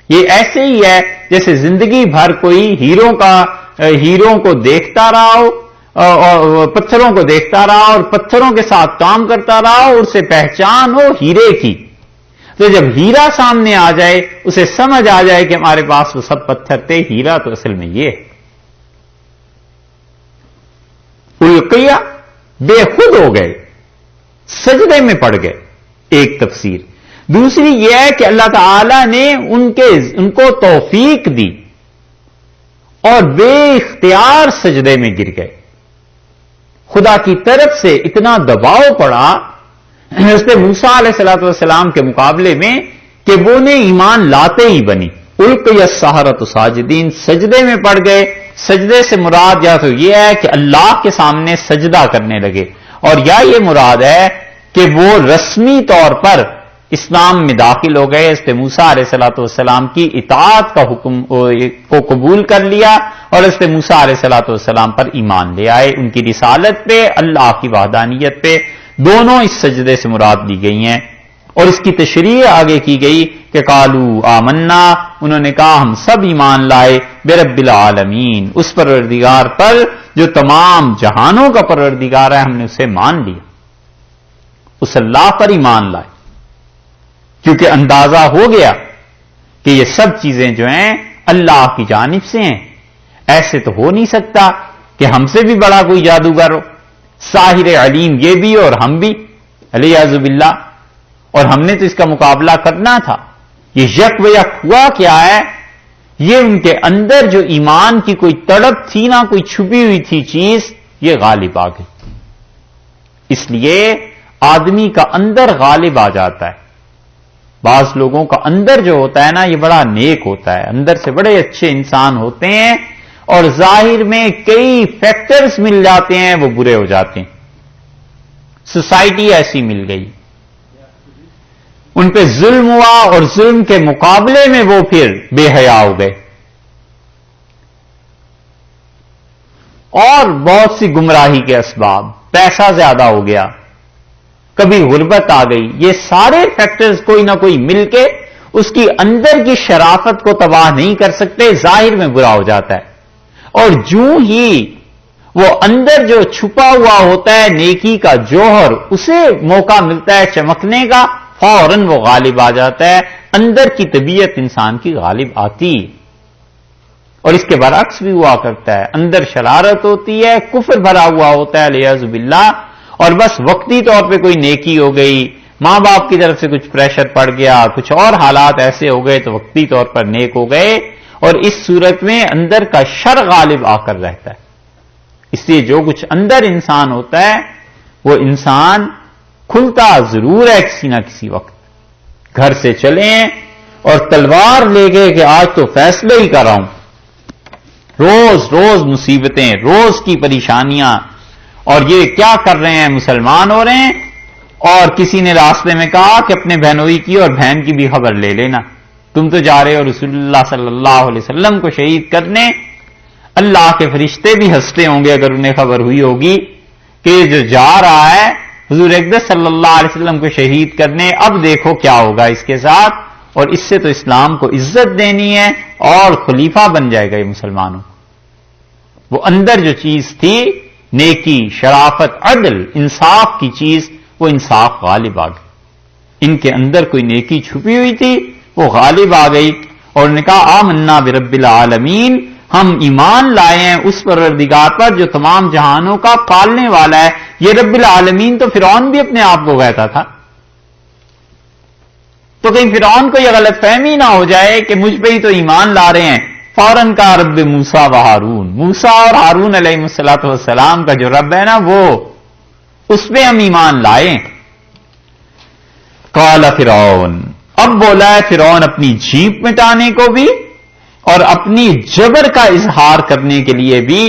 یہ ایسے ہی ہے جیسے زندگی بھر کوئی ہیروں کو دیکھتا رہا ہو اور پتھروں کو دیکھتا رہا اور پتھروں کے ساتھ کام کرتا رہا اور اسے پہچان ہو ہیرے کی. تو جب ہیرا سامنے آ جائے، اسے سمجھ آ جائے کہ ہمارے پاس وہ سب پتھر تھے، ہیرا تو اصل میں یہ ہے. القیہ، بے خود ہو گئے، سجدے میں پڑ گئے، ایک تفسیر. دوسری یہ ہے کہ اللہ تعالی نے ان کو توفیق دی اور بے اختیار سجدے میں گر گئے. خدا کی طرف سے اتنا دباؤ پڑا حضرت موسیٰ علیہ الصلوۃ والسلام کے مقابلے میں کہ وہ نے ایمان لاتے ہی بنی. القی السحرۃ ساجدین، سجدے میں پڑ گئے. سجدے سے مراد یا تو یہ ہے کہ اللہ کے سامنے سجدہ کرنے لگے، اور یا یہ مراد ہے کہ وہ رسمی طور پر اسلام میں داخل ہو گئے، حضرت موسیٰ علیہ الصلوۃ والسلام کی اطاعت کا حکم کو قبول کر لیا اور حضرت موسیٰ علیہ الصلوۃ والسلام پر ایمان لے آئے، ان کی رسالت پہ، اللہ کی وحدانیت پہ. دونوں اس سجدے سے مراد لی گئی ہیں. اور اس کی تشریح آگے کی گئی کہ قالو آمنا، انہوں نے کہا ہم سب ایمان لائے، برب العالمین، اس پروردگار پر جو تمام جہانوں کا پروردگار ہے، ہم نے اسے مان لیا، اس اللہ پر ایمان لائے. کیونکہ اندازہ ہو گیا کہ یہ سب چیزیں جو ہیں اللہ کی جانب سے ہیں. ایسے تو ہو نہیں سکتا کہ ہم سے بھی بڑا کوئی جادوگر ہو، ساحر علیم یہ بھی اور ہم بھی، علیاذ باللہ. اور ہم نے تو اس کا مقابلہ کرنا تھا. یہ یک و یک ہوا کیا ہے؟ یہ ان کے اندر جو ایمان کی کوئی تڑپ تھی نا، کوئی چھپی ہوئی تھی چیز، یہ غالب آ گئی. اس لیے آدمی کا اندر غالب آ جاتا ہے. بعض لوگوں کا اندر جو ہوتا ہے نا، یہ بڑا نیک ہوتا ہے، اندر سے بڑے اچھے انسان ہوتے ہیں، اور ظاہر میں کئی فیکٹرز مل جاتے ہیں، وہ برے ہو جاتے ہیں. سوسائٹی ایسی مل گئی، ان پہ ظلم ہوا اور ظلم کے مقابلے میں وہ پھر بے حیا ہو گئے، اور بہت سی گمراہی کے اسباب، پیسہ زیادہ ہو گیا، کبھی غربت آ گئی، یہ سارے فیکٹرز کوئی نہ کوئی مل کے اس کی اندر کی شرافت کو تباہ نہیں کر سکتے، ظاہر میں برا ہو جاتا ہے۔ اور جو ہی وہ اندر جو چھپا ہوا ہوتا ہے نیکی کا جوہر، اسے موقع ملتا ہے چمکنے کا، فوراً وہ غالب آ جاتا ہے، اندر کی طبیعت انسان کی غالب آتی ہے۔ اور اس کے برعکس بھی ہوا کرتا ہے، اندر شرارت ہوتی ہے، کفر بھرا ہوا ہوتا ہے والعیاذ باللہ، اور بس وقتی طور پہ کوئی نیکی ہو گئی، ماں باپ کی طرف سے کچھ پریشر پڑ گیا، کچھ اور حالات ایسے ہو گئے تو وقتی طور پر نیک ہو گئے، اور اس صورت میں اندر کا شر غالب آ کر رہتا ہے۔ اس لیے جو کچھ اندر انسان ہوتا ہے وہ انسان کھلتا ضرور ہے کسی نہ کسی وقت۔ گھر سے چلیں اور تلوار لے گئے کہ آج تو فیصلے ہی کر رہا ہوں، روز روز مصیبتیں، روز کی پریشانیاں، اور یہ کیا کر رہے ہیں، مسلمان ہو رہے ہیں، اور کسی نے راستے میں کہا کہ اپنے بہنوئی کی اور بہن کی بھی خبر لے لینا، تم تو جا رہے ہو رسول اللہ صلی اللہ علیہ وسلم کو شہید کرنے۔ اللہ کے فرشتے بھی ہنستے ہوں گے اگر انہیں خبر ہوئی ہوگی کہ جو جا رہا ہے حضور اقدس صلی اللہ علیہ وسلم کو شہید کرنے، اب دیکھو کیا ہوگا اس کے ساتھ، اور اس سے تو اسلام کو عزت دینی ہے اور خلیفہ بن جائے گا یہ مسلمانوں۔ وہ اندر جو چیز تھی نیکی، شرافت، عدل، انصاف کی چیز، وہ انصاف غالب آ گئی۔ ان کے اندر کوئی نیکی چھپی ہوئی تھی، وہ غالب آ گئی، اور انہوں نے کہا آمنا برب العالمین، ہم ایمان لائے ہیں اس پروردگار پر جو تمام جہانوں کا پالنے والا ہے۔ یہ رب العالمین تو فرعون بھی اپنے آپ کو کہتا تھا، تو کہیں فرعون کو یہ غلط فہمی نہ ہو جائے کہ مجھ پہ ہی تو ایمان لا رہے ہیں۔ فوراً کا رب موسیٰ و ہارون، موسیٰ اور ہارون علیہ السلام کا جو رب ہے نا، وہ اس پہ ہم ایمان لائے۔ قال فرعون، اب بولا ہے فرعون اپنی جیپ مٹانے کو بھی اور اپنی جبر کا اظہار کرنے کے لیے بھی۔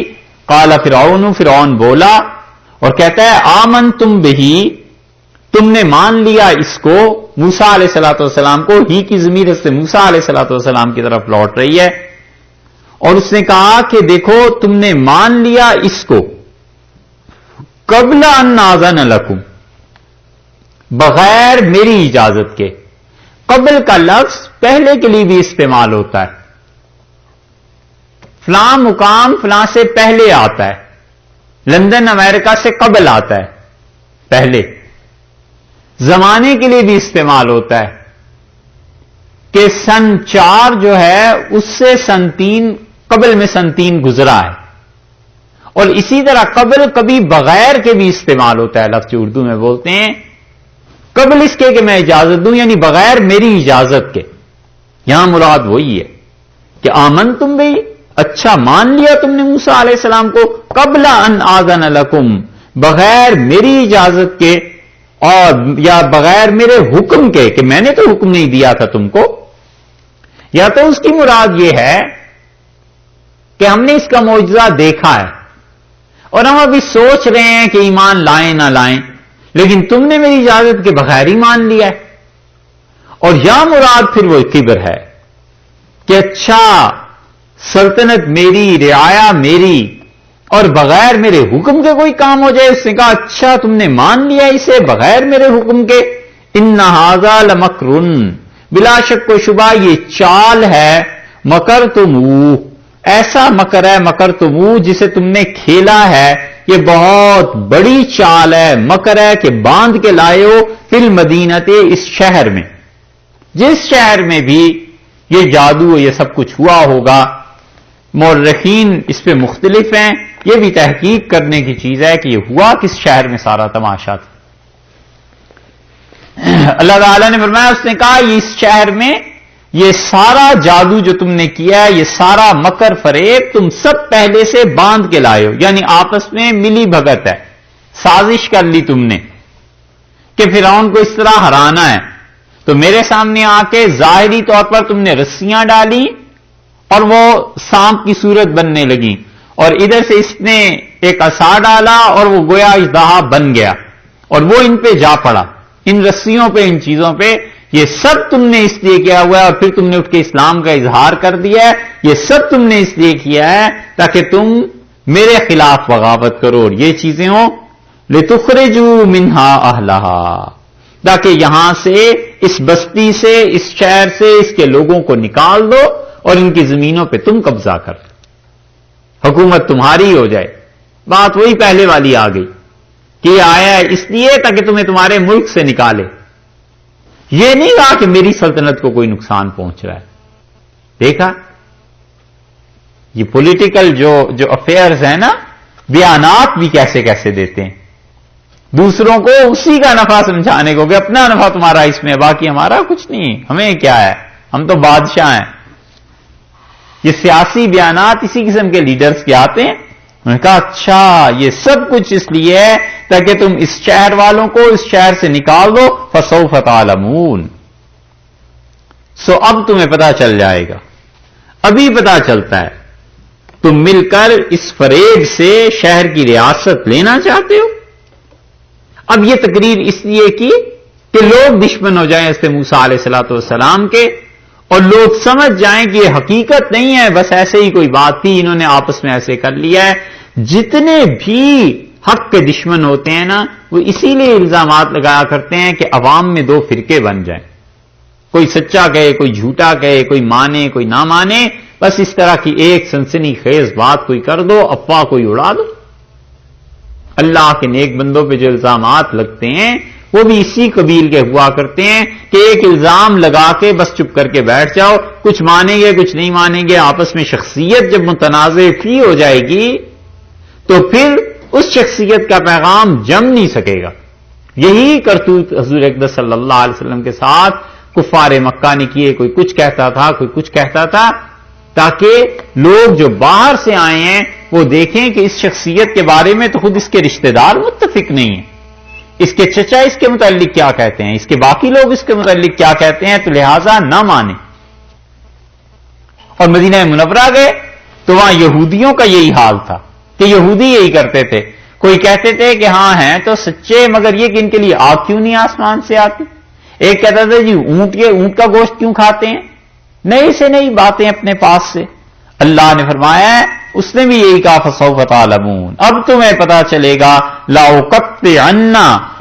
قال فرعون، فرعون بولا اور کہتا ہے آمنتم بہی، تم نے مان لیا اس کو، موسیٰ علیہ السلام کو، ہی کی ضمیر سے موسیٰ علیہ السلام کی طرف لوٹ رہی ہے، اور اس نے کہا کہ دیکھو تم نے مان لیا اس کو قبل ان آذن لکم، بغیر میری اجازت کے۔ قبل کا لفظ پہلے کے لیے بھی استعمال ہوتا ہے، فلاں مقام فلاں سے پہلے آتا ہے، لندن امریکہ سے قبل آتا ہے، پہلے۔ زمانے کے لیے بھی استعمال ہوتا ہے کہ سن 4 جو ہے اس سے سن 3 قبل میں سن 3 گزرا ہے، اور اسی طرح قبل کبھی بغیر کے بھی استعمال ہوتا ہے، لفظ اردو میں بولتے ہیں قبل اس کے کہ میں اجازت دوں، یعنی بغیر میری اجازت کے۔ یہاں مراد وہی ہے کہ آمن تم بھی، اچھا مان لیا تم نے موسیٰ علیہ السلام کو، قبل ان آذن لکم، بغیر میری اجازت کے، اور یا بغیر میرے حکم کے کہ میں نے تو حکم نہیں دیا تھا تم کو۔ یا تو اس کی مراد یہ ہے کہ ہم نے اس کا معجزہ دیکھا ہے اور ہم ابھی سوچ رہے ہیں کہ ایمان لائیں نہ لائیں، لیکن تم نے میری اجازت کے بغیر ہی مان لیا ہے۔ اور یا مراد پھر وہ کبر ہے کہ اچھا سلطنت میری، رعایا میری، اور بغیر میرے حکم کے کوئی کام ہو جائے۔ اس نے کہا اچھا تم نے مان لیا اسے بغیر میرے حکم کے۔ ان ھذا لمکر، بلا شک و شبہ یہ چال ہے، مکر تموہ، ایسا مکر ہے مکر تموہ جسے تم نے کھیلا ہے، یہ بہت بڑی چال ہے، مکر ہے کہ باندھ کے لائے ہو فی المدینۃ، اس شہر میں، جس شہر میں بھی یہ جادو یہ سب کچھ ہوا ہوگا۔ مورخین اس پہ مختلف ہیں، یہ بھی تحقیق کرنے کی چیز ہے کہ یہ ہوا کس شہر میں سارا تماشا تھا۔ اللہ تعالیٰ نے فرمایا، اس نے کہا یہ اس شہر میں یہ سارا جادو جو تم نے کیا ہے، یہ سارا مکر فریب تم سب پہلے سے باندھ کے لائے ہو، یعنی آپس میں ملی بھگت ہے، سازش کر لی تم نے کہ فرعون کو اس طرح ہرانا ہے، تو میرے سامنے آ کے ظاہری طور پر تم نے رسیاں ڈالی اور وہ سانپ کی صورت بننے لگی، اور ادھر سے اس نے ایک عصا ڈالا اور وہ گویا اژدہا بن گیا، اور وہ ان پہ جا پڑا، ان رسیوں پہ، ان چیزوں پہ۔ یہ سب تم نے اس لیے کیا ہوا ہے، اور پھر تم نے اٹھ کے اسلام کا اظہار کر دیا ہے، یہ سب تم نے اس لیے کیا ہے تاکہ تم میرے خلاف بغاوت کرو اور یہ چیزیں ہوں۔ لِتُخْرِجُوا مِنْهَا أَهْلَهَا، تاکہ یہاں سے، اس بستی سے، اس شہر سے اس کے لوگوں کو نکال دو اور ان کی زمینوں پہ تم قبضہ کر دو، حکومت تمہاری ہو جائے۔ بات وہی پہلے والی آ گئی کہ یہ آیا ہے اس لیے تاکہ تمہیں تمہارے ملک سے نکالے، یہ نہیں کہا کہ میری سلطنت کو کوئی نقصان پہنچ رہا ہے۔ دیکھا یہ پولیٹیکل جو افیئرز ہیں نا، بیانات بھی کیسے کیسے دیتے ہیں دوسروں کو اسی کا نفع سمجھانے کو کہ اپنا نفع تمہارا اس میں، باقی ہمارا کچھ نہیں، ہمیں کیا ہے، ہم تو بادشاہ ہیں۔ یہ سیاسی بیانات اسی قسم کے لیڈرز کے آتے ہیں۔ انہوں نے کہا اچھا یہ سب کچھ اس لیے ہے تاکہ تم اس شہر والوں کو اس شہر سے نکال دو، فسوف تعلمون، سو اب تمہیں پتا چل جائے گا، ابھی پتا چلتا ہے۔ تم مل کر اس فریب سے شہر کی ریاست لینا چاہتے ہو۔ اب یہ تقریر اس لیے کی کہ لوگ دشمن ہو جائیں حضرت موسیٰ علیہ السلام کے، اور لوگ سمجھ جائیں کہ یہ حقیقت نہیں ہے، بس ایسے ہی کوئی بات تھی، انہوں نے آپس میں ایسے کر لیا ہے۔ جتنے بھی حق کے دشمن ہوتے ہیں نا، وہ اسی لیے الزامات لگایا کرتے ہیں کہ عوام میں دو فرقے بن جائیں، کوئی سچا کہے، کوئی جھوٹا کہے، کوئی مانے کوئی نہ مانے، بس اس طرح کی ایک سنسنی خیز بات کوئی کر دو، افواہ کوئی اڑا دو۔ اللہ کے نیک بندوں پہ جو الزامات لگتے ہیں وہ بھی اسی قبیل کے ہوا کرتے ہیں کہ ایک الزام لگا کے بس چپ کر کے بیٹھ جاؤ، کچھ مانیں گے کچھ نہیں مانیں گے، آپس میں شخصیت جب متنازع فی ہو جائے گی تو پھر اس شخصیت کا پیغام جم نہیں سکے گا۔ یہی کرتوت حضور اقدس صلی اللہ علیہ وسلم کے ساتھ کفار مکہ نے کیے، کوئی کچھ کہتا تھا کوئی کچھ کہتا تھا، تاکہ لوگ جو باہر سے آئے ہیں وہ دیکھیں کہ اس شخصیت کے بارے میں تو خود اس کے رشتہ دار متفق نہیں ہیں، اس کے چچا اس کے متعلق کیا کہتے ہیں، اس کے باقی لوگ اس کے متعلق کیا کہتے ہیں، تو لہذا نہ مانیں۔ اور مدینہ منورہ گئے تو وہاں یہودیوں کا یہی حال تھا کہ یہودی یہی کرتے تھے، کوئی کہتے تھے کہ ہاں ہیں تو سچے، مگر یہ کہ ان کے لیے آگ کیوں نہیں آسمان سے آتی، ایک کہتا تھا جی اونٹ کا گوشت کیوں کھاتے ہیں، نئی سے نئی باتیں اپنے پاس سے۔ اللہ نے فرمایا اس نے بھی یہی کہا فسوف تعلمون، اب تمہیں پتا چلے گا، لاقطعن،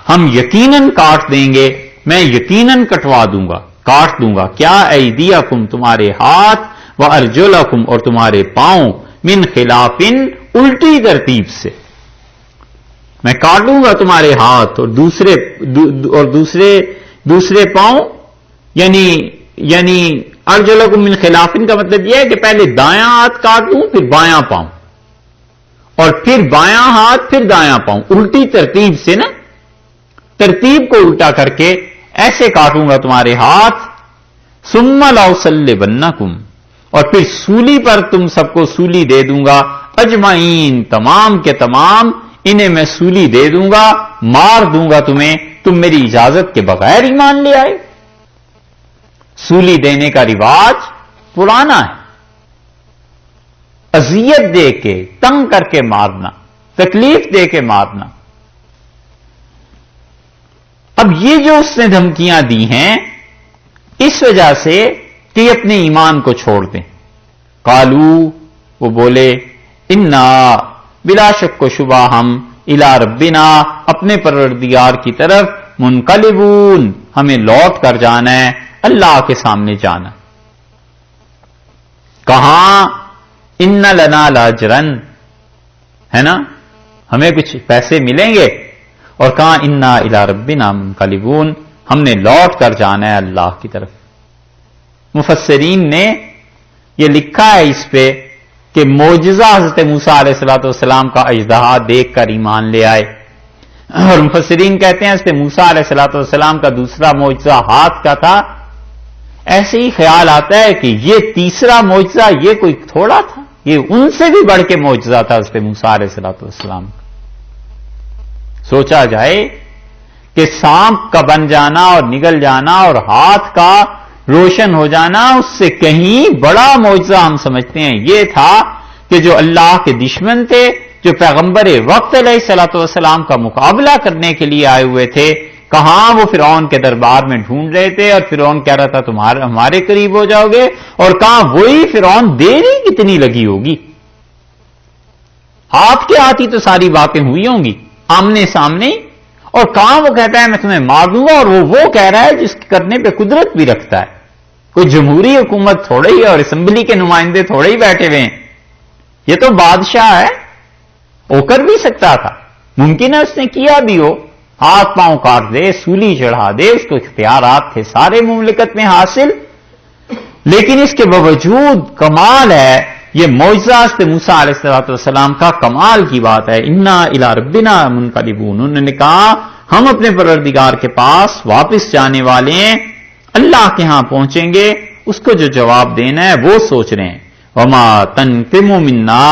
ہم یقیناً کاٹ دیں گے، میں یقیناً کٹوا دوں گا، کاٹ دوں گا، کیا ایدیکم تمہارے ہاتھ، وارجلکم اور تمہارے پاؤں، من خلاف الٹی ترتیب سے، میں کاٹوں گا تمہارے ہاتھ اور دوسرے پاؤں، یعنی ارجلکم من خلافن کا مطلب یہ ہے کہ پہلے دایاں ہاتھ کاٹوں پھر بایاں پاؤں، اور پھر بایاں ہاتھ پھر دایاں پاؤں، الٹی ترتیب سے نا، ترتیب کو الٹا کر کے ایسے کاٹوں گا تمہارے ہاتھ، ثم لأصلبنکم، اور پھر سولی پر تم سب کو سولی دے دوں گا، اجمعین تمام کے تمام انہیں میں سولی دے دوں گا، مار دوں گا تمہیں، تم میری اجازت کے بغیر ایمان لے آئے۔ سولی دینے کا رواج پرانا ہے، اذیت دے کے، تنگ کر کے مارنا، تکلیف دے کے مارنا۔ اب یہ جو اس نے دھمکیاں دی ہیں اس وجہ سے کہ یہ اپنے ایمان کو چھوڑ دیں، قالو وہ بولے، انا بلا شک و شبہ ہم الی ربنا اپنے پروردگار کی طرف منقلبون، ہمیں لوٹ کر جانا ہے، اللہ کے سامنے جانا۔ کہاں ان لنا لاجرن، ہے نا، ہمیں کچھ پیسے ملیں گے، اور کہاں انا الی ربنا منقلبون، ہم نے لوٹ کر جانا ہے اللہ کی طرف۔ مفسرین نے یہ لکھا ہے اس پہ کہ معجزہ حضرت موسیٰ علیہ السلام کا اژدہا دیکھ کر ایمان لے آئے، اور مفسرین کہتے ہیں حضرت موسیٰ علیہ السلام کا دوسرا معجزہ ہاتھ کا تھا، ایسے ہی خیال آتا ہے کہ یہ تیسرا معجزہ یہ کوئی تھوڑا تھا، یہ ان سے بھی بڑھ کے معجزہ تھا حضرت موسیٰ علیہ السلام کا۔ سوچا جائے کہ سانپ کا بن جانا اور نگل جانا اور ہاتھ کا روشن ہو جانا اس سے کہیں بڑا معجزہ ہم سمجھتے ہیں یہ تھا کہ جو اللہ کے دشمن تھے، جو پیغمبر وقت علیہ السلام کا مقابلہ کرنے کے لیے آئے ہوئے تھے، کہاں وہ فرعون کے دربار میں ڈھونڈ رہے تھے، اور فرعون کہہ رہا تھا ہمارے قریب ہو جاؤ گے، اور کہاں وہی فرعون دیری کتنی لگی ہوگی، ہاتھ کے ہاتھ ہی تو ساری باتیں ہوئی ہوں گی، آمنے سامنے، اور کہاں وہ کہتا ہے میں تمہیں مار دوں گا، اور وہ کہہ رہا ہے جس کے کرنے پہ قدرت بھی رکھتا ہے. کوئی جمہوری حکومت تھوڑے ہی اور اسمبلی کے نمائندے تھوڑے ہی بیٹھے ہوئے ہیں، یہ تو بادشاہ ہے. وہ کر بھی سکتا تھا، ممکن ہے اس نے کیا بھی ہو، ہاتھ پاؤں کاٹ دے، سولی چڑھا دے، اس کو اختیارات تھے سارے مملکت میں حاصل. لیکن اس کے باوجود کمال ہے، یہ معجزہ موسیٰ علیہ السلام کا کمال کی بات ہے. انا الی ربنا منقلبون، انہوں نے کہا ہم اپنے پروردگار کے پاس واپس جانے والے ہیں، اللہ کے ہاں پہنچیں گے. اس کو جو جواب دینا ہے وہ سوچ رہے ہیں. وما تنقم منا،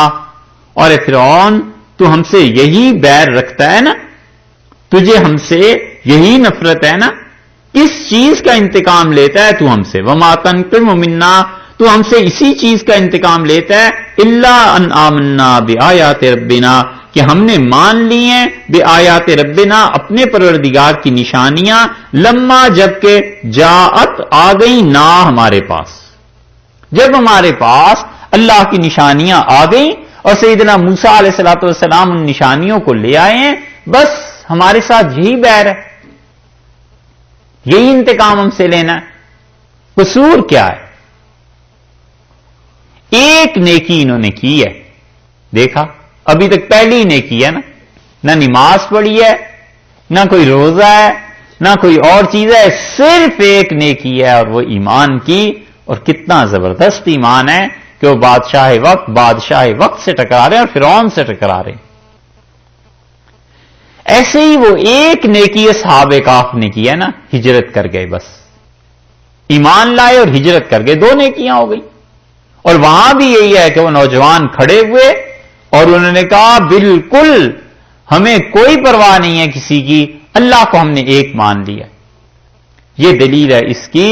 اور اے فرعون تو ہم سے یہی بیر رکھتا ہے نا، تجھے ہم سے یہی نفرت ہے نا، کس چیز کا انتقام لیتا ہے تو ہم سے؟ وما تنقم منا، تو ہم سے اسی چیز کا انتقام لیتا ہے، الا ان آمنا بآیات ربنا، کہ ہم نے مان لی ہیں بآیات ربنا، اپنے پروردگار کی نشانیاں، لما جبکہ جاءت آ گئی نا ہمارے پاس، جب ہمارے پاس اللہ کی نشانیاں آ گئیں اور سیدنا موسیٰ علیہ السلام ان نشانیوں کو لے آئے ہیں، بس ہمارے ساتھ یہی بیر ہے، یہی انتقام ہم سے لینا ہے. قصور کیا ہے؟ ایک نیکی انہوں نے کی ہے، دیکھا ابھی تک پہلی نیکی ہے نا، نہ نماز پڑھی ہے، نہ کوئی روزہ ہے، نہ کوئی اور چیز ہے، صرف ایک نیکی ہے اور وہ ایمان کی. اور کتنا زبردست ایمان ہے کہ وہ بادشاہ وقت سے ٹکرا رہے ہیں اور فرعون سے ٹکرا رہے ہیں. ایسے ہی وہ ایک نیکی اصحاب کہف نے کی ہے نا، ہجرت کر گئے، بس ایمان لائے اور ہجرت کر گئے، 2 نیکیاں ہو گئی. اور وہاں بھی یہی ہے کہ وہ نوجوان کھڑے ہوئے اور انہوں نے کہا بالکل ہمیں کوئی پرواہ نہیں ہے کسی کی، اللہ کو ہم نے ایک مان لیا. یہ دلیل ہے اس کی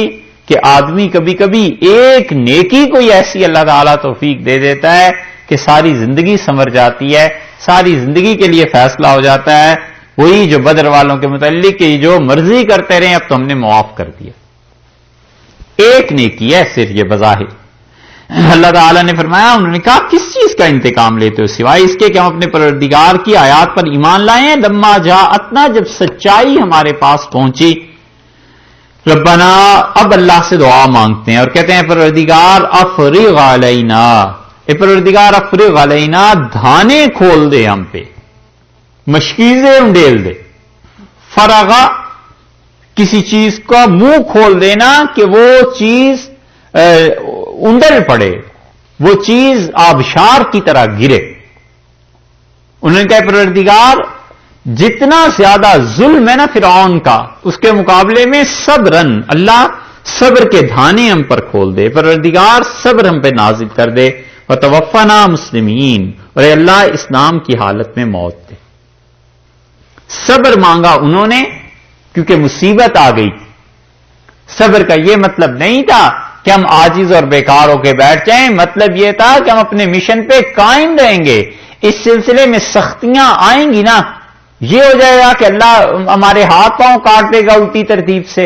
کہ آدمی کبھی کبھی ایک نیکی کوئی ایسی اللہ تعالیٰ توفیق دے دیتا ہے کہ ساری زندگی سنور جاتی ہے، ساری زندگی کے لیے فیصلہ ہو جاتا ہے. وہی جو بدر والوں کے متعلق کہ جو مرضی کرتے رہے اب تو ہم نے معاف کر دیا. ایک نیکی ہے صرف یہ بظاہر. اللہ تعالیٰ نے فرمایا، انہوں نے کہا کس چیز کا انتقام لیتے ہو سوائے اس کے کہ ہم اپنے پروردگار کی آیات پر ایمان لائے ہیں. لما جاءتنا، جب سچائی ہمارے پاس پہنچی. ربنا، اب اللہ سے دعا مانگتے ہیں اور کہتے ہیں پروردگار افرغ علینا، اے پروردگار افرغ علینا، دھانے کھول دے ہم پہ، مشکیزیں انڈیل دے. فرغا، کسی چیز کا منہ کھول دینا کہ وہ چیز انڈل پڑے، وہ چیز آبشار کی طرح گرے. انہوں نے کہا پروردگار جتنا زیادہ ظلم ہے نا فرعون کا، اس کے مقابلے میں صبرن، اللہ صبر کے دھانے ہم پر کھول دے. پروردگار صبر ہم پہ نازل کر دے. وتوفنا مسلمین، اور اے اللہ اسلام کی حالت میں موت دے. صبر مانگا انہوں نے کیونکہ مصیبت آ گئی. صبر کا یہ مطلب نہیں تھا کہ ہم عاجز اور بیکار ہو کے بیٹھ جائیں، مطلب یہ تھا کہ ہم اپنے مشن پہ قائم رہیں گے. اس سلسلے میں سختیاں آئیں گی نا، یہ ہو جائے گا کہ اللہ ہمارے ہاتھ پاؤں کاٹ دے گا الٹی ترتیب سے،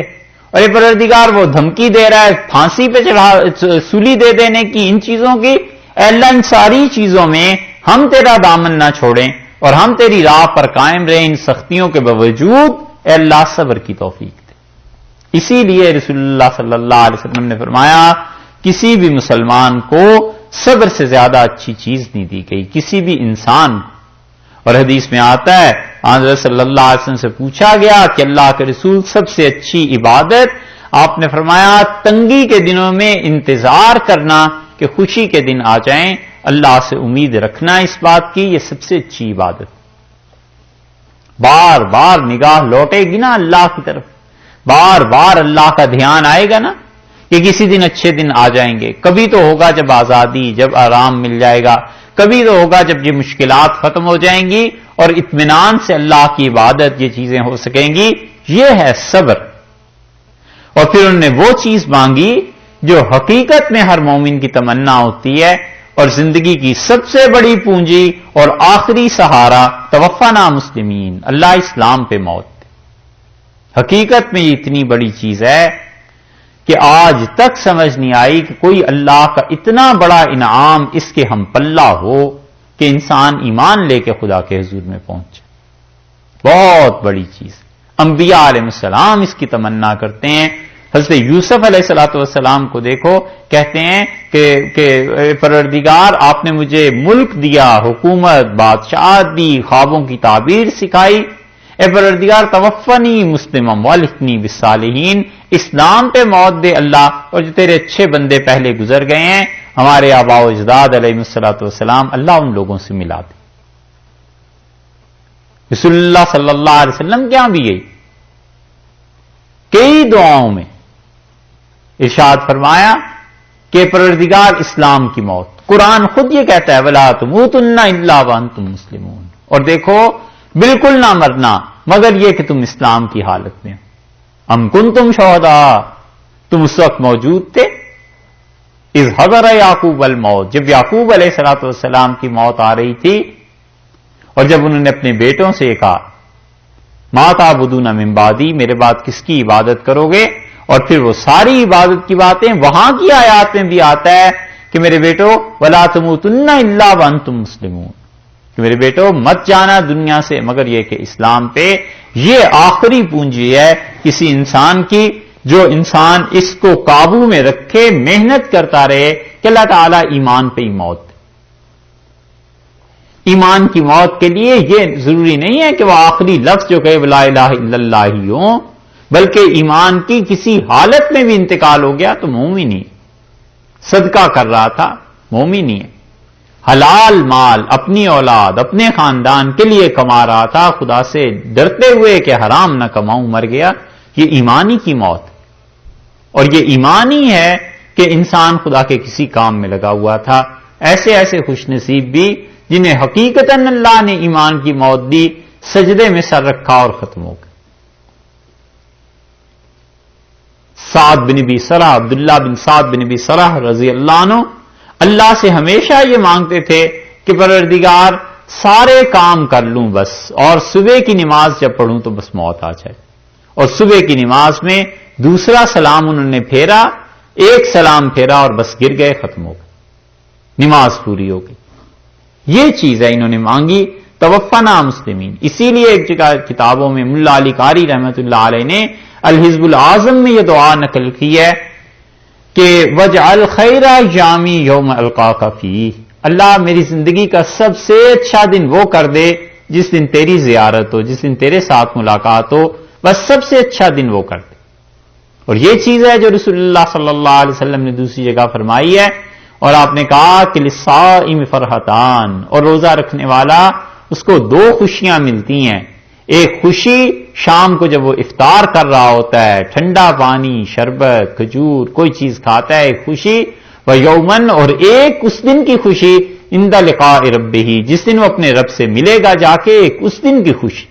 اور یہ پروردگار وہ دھمکی دے رہا ہے پھانسی پہ چڑھا، سولی دے دینے کی، ان چیزوں کی. اے اللہ ان ساری چیزوں میں ہم تیرا دامن نہ چھوڑیں اور ہم تیری راہ پر قائم رہیں ان سختیوں کے باوجود. اے اللہ صبر کی توفیق دے. اسی لیے رسول اللہ صلی اللہ علیہ وسلم نے فرمایا کسی بھی مسلمان کو صبر سے زیادہ اچھی چیز نہیں دی گئی، کسی بھی انسان. اور حدیث میں آتا ہے حضرت صلی اللہ علیہ وسلم سے پوچھا گیا کہ اللہ کے رسول سب سے اچھی عبادت، آپ نے فرمایا تنگی کے دنوں میں انتظار کرنا کہ خوشی کے دن آ جائیں، اللہ سے امید رکھنا اس بات کی، یہ سب سے اچھی عبادت. بار بار نگاہ لوٹے گی نا اللہ کی طرف، بار بار اللہ کا دھیان آئے گا نا کہ کسی دن اچھے دن آ جائیں گے. کبھی تو ہوگا جب آزادی، جب آرام مل جائے گا، کبھی تو ہوگا جب یہ مشکلات ختم ہو جائیں گی اور اطمینان سے اللہ کی عبادت یہ چیزیں ہو سکیں گی. یہ ہے صبر. اور پھر انہوں نے وہ چیز مانگی جو حقیقت میں ہر مومن کی تمنا ہوتی ہے اور زندگی کی سب سے بڑی پونجی اور آخری سہارا، توفنا مسلمین، اللہ اسلام پہ موت. حقیقت میں یہ اتنی بڑی چیز ہے کہ آج تک سمجھ نہیں آئی کہ کوئی اللہ کا اتنا بڑا انعام اس کے ہم پلہ ہو کہ انسان ایمان لے کے خدا کے حضور میں پہنچے. بہت بڑی چیز. انبیاء علیہ السلام اس کی تمنا کرتے ہیں. حضرت یوسف علیہ الصلوۃ والسلام کو دیکھو، کہتے ہیں کہ پروردگار آپ نے مجھے ملک دیا، حکومت، بادشاہت دی، خوابوں کی تعبیر سکھائی. اے پروردگار توفنی مسلما والحقنی بالصالحین، اسلام پہ موت دے اللہ، اور جو تیرے اچھے بندے پہلے گزر گئے ہیں ہمارے آباء و اجداد علیہ الصلوۃ والسلام، اللہ ان لوگوں سے ملا دے. رسول اللہ صلی اللہ علیہ وسلم کیا بھی یہی کئی دعاؤں میں ارشاد فرمایا کہ پروردگار اسلام کی موت. قرآن خود یہ کہتا ہے وَلَا تُمُوتُنَّ إِلَّا وَأَنْتُمْ مُسْلِمُونَ، اور دیکھو بالکل نہ مرنا مگر یہ کہ تم اسلام کی حالت میں. ام کنتم شہداء، تم اس وقت موجود تھے اذ حضر یعقوب الموت، جب یعقوب علیہ الصلوۃ والسلام کی موت آ رہی تھی، اور جب انہوں نے اپنے بیٹوں سے کہا ما تعبدون من بعدی، میرے بعد کس کی عبادت کرو گے، اور پھر وہ ساری عبادت کی باتیں وہاں کی آیات میں بھی آتا ہے کہ میرے بیٹو ولا تموتن الا وانتم مسلمون، کہ میرے بیٹو مت جانا دنیا سے مگر یہ کہ اسلام پہ. یہ آخری پونجی ہے کسی انسان کی، جو انسان اس کو قابو میں رکھے، محنت کرتا رہے کہ اللہ تعالیٰ ایمان پہ ہی موت. ایمان کی موت کے لیے یہ ضروری نہیں ہے کہ وہ آخری لفظ جو کہے لا الہ الا اللہ ہی ہو، بلکہ ایمان کی کسی حالت میں بھی انتقال ہو گیا تو مومن ہی. صدقہ کر رہا تھا مومن ہی ہے، حلال مال اپنی اولاد اپنے خاندان کے لیے کما رہا تھا، خدا سے ڈرتے ہوئے کہ حرام نہ کماؤں، مر گیا. یہ ایمانی کی موت، اور یہ ایمانی ہے کہ انسان خدا کے کسی کام میں لگا ہوا تھا. ایسے ایسے خوش نصیب بھی جنہیں حقیقتاً اللہ نے ایمان کی موت دی، سجدے میں سر رکھا اور ختم ہو گئے. سعد بن ابی سرح، عبداللہ بن سعد بن ابی سرح رضی اللہ عنہ اللہ سے ہمیشہ یہ مانگتے تھے کہ پروردگار سارے کام کر لوں بس، اور صبح کی نماز جب پڑھوں تو بس موت آ جائے. اور صبح کی نماز میں دوسرا سلام انہوں نے پھیرا، ایک سلام پھیرا اور بس گر گئے، ختم ہو گئے، نماز پوری ہو گئی. یہ چیز ہے انہوں نے مانگی توفنا مسلمین. اسی لیے ایک جگہ کتابوں میں ملا علی قاری رحمۃ اللہ علیہ نے الحزب العظم میں یہ دعا نقل کی ہے کہ وجعل خیر ایامی یوم القاک فیہ، اللہ میری زندگی کا سب سے اچھا دن وہ کر دے جس دن تیری زیارت ہو، جس دن تیرے ساتھ ملاقات ہو، بس سب سے اچھا دن وہ کر دے. اور یہ چیز ہے جو رسول اللہ صلی اللہ علیہ وسلم نے دوسری جگہ فرمائی ہے. اور آپ نے کہا کہ للصائم فرحتان، اور روزہ رکھنے والا اس کو دو خوشیاں ملتی ہیں. ایک خوشی شام کو جب وہ افطار کر رہا ہوتا ہے، ٹھنڈا پانی، شربت، کھجور، کوئی چیز کھاتا ہے، ایک خوشی. ویومن، اور ایک اس دن کی خوشی عند لقاء ربہ، جس دن وہ اپنے رب سے ملے گا جا کے، ایک اس دن کی خوشی.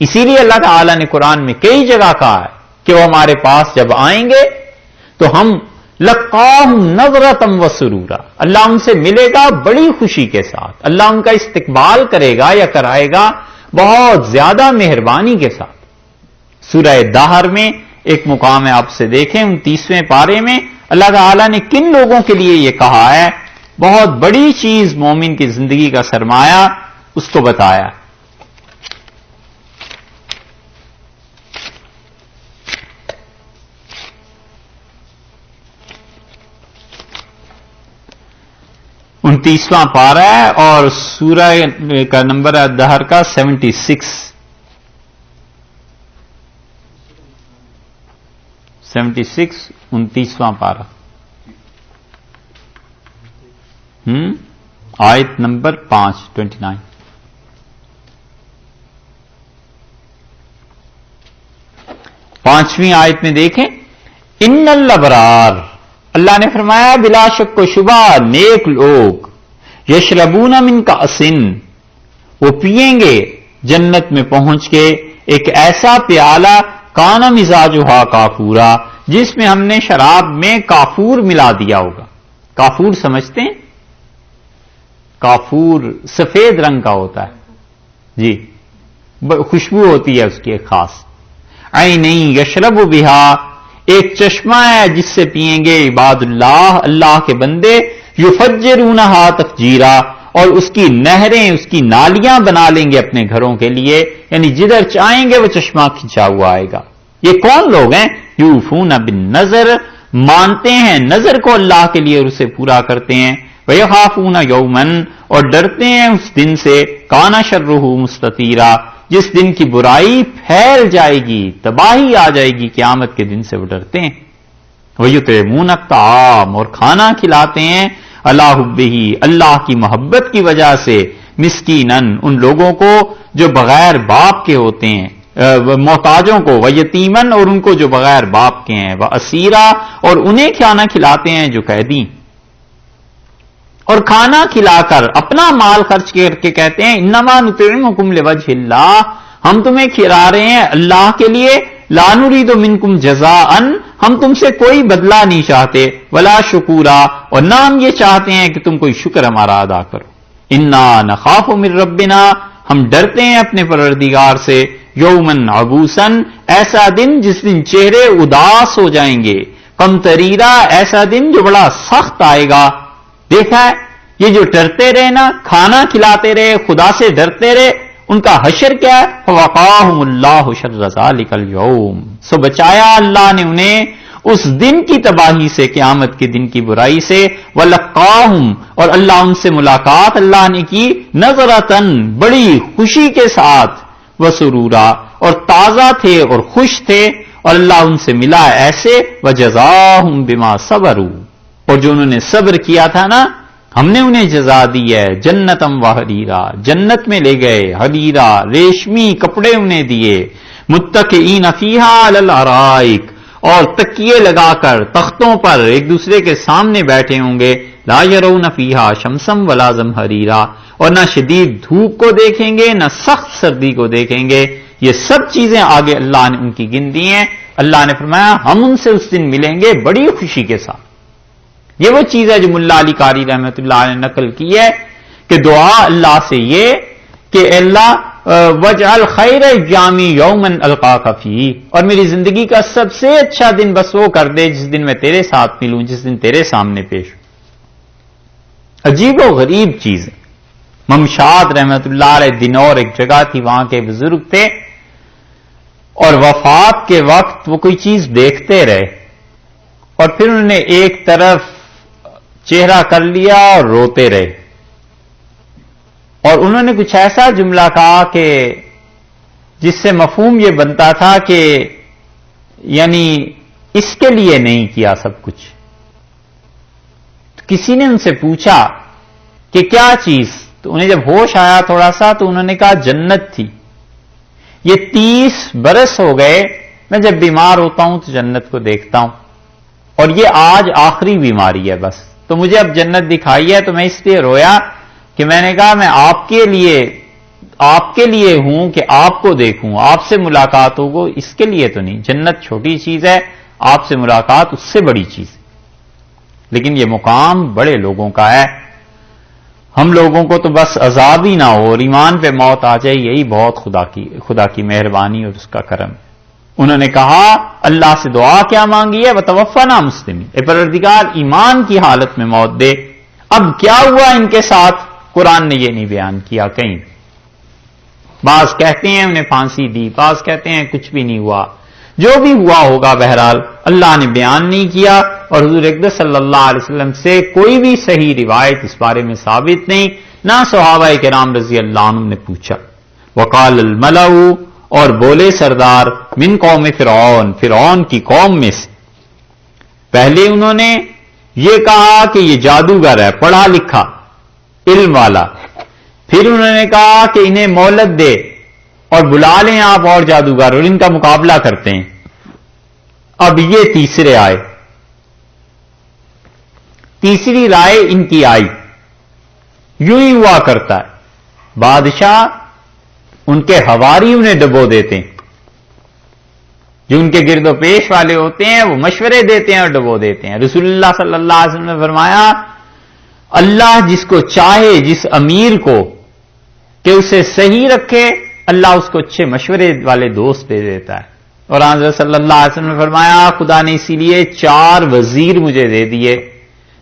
اسی لیے اللہ تعالیٰ نے قرآن میں کئی جگہ کہا ہے کہ وہ ہمارے پاس جب آئیں گے تو ہم لقاہم نظرۃ وسرورا، اللہ ان سے ملے گا بڑی خوشی کے ساتھ، اللہ ان کا استقبال کرے گا یا کرائے گا بہت زیادہ مہربانی کے ساتھ. سورہ دہر میں ایک مقام ہے، آپ سے دیکھیں 29ویں پارے میں اللہ تعالیٰ نے کن لوگوں کے لیے یہ کہا ہے، بہت بڑی چیز مومن کی زندگی کا سرمایہ اس کو بتایا. انتیسواں پارہ ہے اور سورہ کا نمبر ہے دہر کا 76. 29واں پارہ، آیت نمبر 5 29. پانچویں آیت میں دیکھیں، ان الابرار، اللہ نے فرمایا بلا شک و شبہ نیک لوگ، یشربون من کأسن، وہ پئیں گے جنت میں پہنچ کے ایک ایسا پیالہ کانا مزاجھا کافورا، جس میں ہم نے شراب میں کافور ملا دیا ہوگا. کافور سمجھتے ہیں؟ کافور سفید رنگ کا ہوتا ہے جی، خوشبو ہوتی ہے اس کی ایک خاص. عین یشرب بہا، ایک چشمہ ہے جس سے پئیں گے عباد اللہ، اللہ کے بندے، یفجرونہا تفجیرا، اور اس کی نہریں، اس کی نالیاں بنا لیں گے اپنے گھروں کے لیے، یعنی جدھر چاہیں گے وہ چشمہ کھنچا ہوا آئے گا۔ یہ کون لوگ ہیں؟ یوفون بالنذر، مانتے ہیں نظر کو اللہ کے لیے اور اسے پورا کرتے ہیں، وَيَخَافُونَ يَوْمًا، اور ڈرتے ہیں اس دن سے، کَانَ شَرُّهُ مُسْتَطِیرًا، جس دن کی برائی پھیل جائے گی، تباہی آ جائے گی، قیامت کے دن سے وہ ڈرتے ہیں۔ وَيُطْعِمُونَ الطَّعَامَ، اور کھانا کھلاتے ہیں، عَلَىٰ حُبِّهِ، اللہ کی محبت کی وجہ سے، مسکیناً، ان لوگوں کو جو بغیر باپ کے ہوتے ہیں، محتاجوں کو، وَیتیماً، اور ان کو جو بغیر باپ کے ہیں، وَأَسِیرًا، اور انہیں کھانا کھلاتے ہیں جو قیدی۔ اور کھانا کھلا کر اپنا مال خرچ کر کے کہتے ہیں انما نطعمکم لوجہ اللہ، ہم تمہیں کھلا رہے ہیں اللہ کے لیے، لا نرید منکم جزاء، ہم تم سے کوئی بدلہ نہیں چاہتے، ولا شکورا، اور نہ ہم یہ چاہتے ہیں کہ تم کوئی شکر ہمارا ادا کرو۔ انا نخاف من ربنا، ہم ڈرتے ہیں اپنے پروردگار سے، یومن عبوسن، ایسا دن جس دن چہرے اداس ہو جائیں گے، قمطریرا، ایسا دن جو بڑا سخت آئے گا۔ دیکھا ہے یہ جو ڈرتے رہے نا، کھانا کھلاتے رہے، خدا سے ڈرتے رہے، ان کا حشر کیا ہے؟ فوقاہم اللہ شر ذالک الیوم، سو بچایا اللہ نے انہیں اس دن کی تباہی سے، قیامت کے دن کی برائی سے، ولقاہم، اور اللہ ان سے ملاقات اللہ نے کی، نظرتن، بڑی خوشی کے ساتھ، وسرورا، اور تازہ تھے اور خوش تھے، اور اللہ ان سے ملا ایسے، وجزاہم بما صبروا، اور جو انہوں نے صبر کیا تھا نا، ہم نے انہیں جزا دی ہے، جنتم وحریرا، جنت میں لے گئے، حریرا، ریشمی کپڑے انہیں دیے، متکئین فیہا علی الارائک، اور تکیے لگا کر تختوں پر ایک دوسرے کے سامنے بیٹھے ہوں گے، لا یرون فیہا شمسا ولا زمہریرا، اور نہ شدید دھوپ کو دیکھیں گے نہ سخت سردی کو دیکھیں گے۔ یہ سب چیزیں آگے اللہ نے ان کی گن دی ہیں۔ اللہ نے فرمایا ہم ان سے اس دن ملیں گے بڑی خوشی کے ساتھ۔ یہ وہ چیز ہے جو ملا علی قاری رحمۃ اللہ علیہ نے نقل کی ہے کہ دعا اللہ سے یہ کہ اللہ وجعل خیر ایامی یومن القاک فیہ، اور میری زندگی کا سب سے اچھا دن بس وہ کر دے جس دن میں تیرے ساتھ ملوں، جس دن تیرے سامنے پیش ہوں۔ عجیب و غریب چیز ہے۔ ممشاد رحمۃ اللہ علیہ دنور ایک جگہ تھی، وہاں کے بزرگ تھے، اور وفات کے وقت وہ کوئی چیز دیکھتے رہے، اور پھر انہوں نے ایک طرف چہرہ کر لیا اور روتے رہے، اور انہوں نے کچھ ایسا جملہ کہا کہ جس سے مفہوم یہ بنتا تھا کہ یعنی اس کے لیے نہیں کیا سب کچھ۔ تو کسی نے ان سے پوچھا کہ کیا چیز؟ تو انہیں جب ہوش آیا تھوڑا سا تو انہوں نے کہا جنت تھی، یہ 30 برس ہو گئے میں جب بیمار ہوتا ہوں تو جنت کو دیکھتا ہوں، اور یہ آج آخری بیماری ہے بس، تو مجھے اب جنت دکھائی ہے، تو میں اس لیے رویا کہ میں نے کہا میں آپ کے لیے ہوں کہ آپ کو دیکھوں، آپ سے ملاقات ہوگو، اس کے لیے تو نہیں۔ جنت چھوٹی چیز ہے، آپ سے ملاقات اس سے بڑی چیز ہے، لیکن یہ مقام بڑے لوگوں کا ہے۔ ہم لوگوں کو تو بس عذاب ہی نہ ہو اور ایمان پہ موت آ جائے، یہی بہت خدا کی مہربانی اور اس کا کرم ہے۔ انہوں نے کہا اللہ سے دعا کیا مانگی ہے؟ وتوفنا مسلمین، اے پروردگار ایمان کی حالت میں موت دے۔ اب کیا ہوا ان کے ساتھ؟ قرآن نے یہ نہیں بیان کیا کہیں۔ بعض کہتے ہیں انہیں پھانسی دی، بعض کہتے ہیں کچھ بھی نہیں ہوا، جو بھی ہوا ہوگا بہرحال اللہ نے بیان نہیں کیا، اور حضور اقدس صلی اللہ علیہ وسلم سے کوئی بھی صحیح روایت اس بارے میں ثابت نہیں، نہ صحابہ کرام رضی اللہ عنہم نے پوچھا۔ وقال الملأ، اور بولے سردار، من قوم فرعون کی قوم میں سے، پہلے انہوں نے یہ کہا کہ یہ جادوگر ہے، پڑھا لکھا علم والا، پھر انہوں نے کہا کہ انہیں مہلت دے اور بلا لیں آپ اور جادوگر اور ان کا مقابلہ کرتے ہیں۔ اب یہ تیسرے آئے، تیسری رائے ان کی آئی۔ یوں ہی ہوا کرتا ہے، بادشاہ ان کے حواری انہیں ڈبو دیتے ہیں، جو ان کے گرد و پیش والے ہوتے ہیں وہ مشورے دیتے ہیں اور ڈبو دیتے ہیں۔ رسول اللہ صلی اللہ علیہ وسلم نے فرمایا اللہ جس کو چاہے، جس امیر کو کہ اسے صحیح رکھے، اللہ اس کو اچھے مشورے والے دوست دے دیتا ہے۔ اور حضرت صلی اللہ علیہ وسلم نے فرمایا خدا نے اسی لیے 4 وزیر مجھے دے دیے،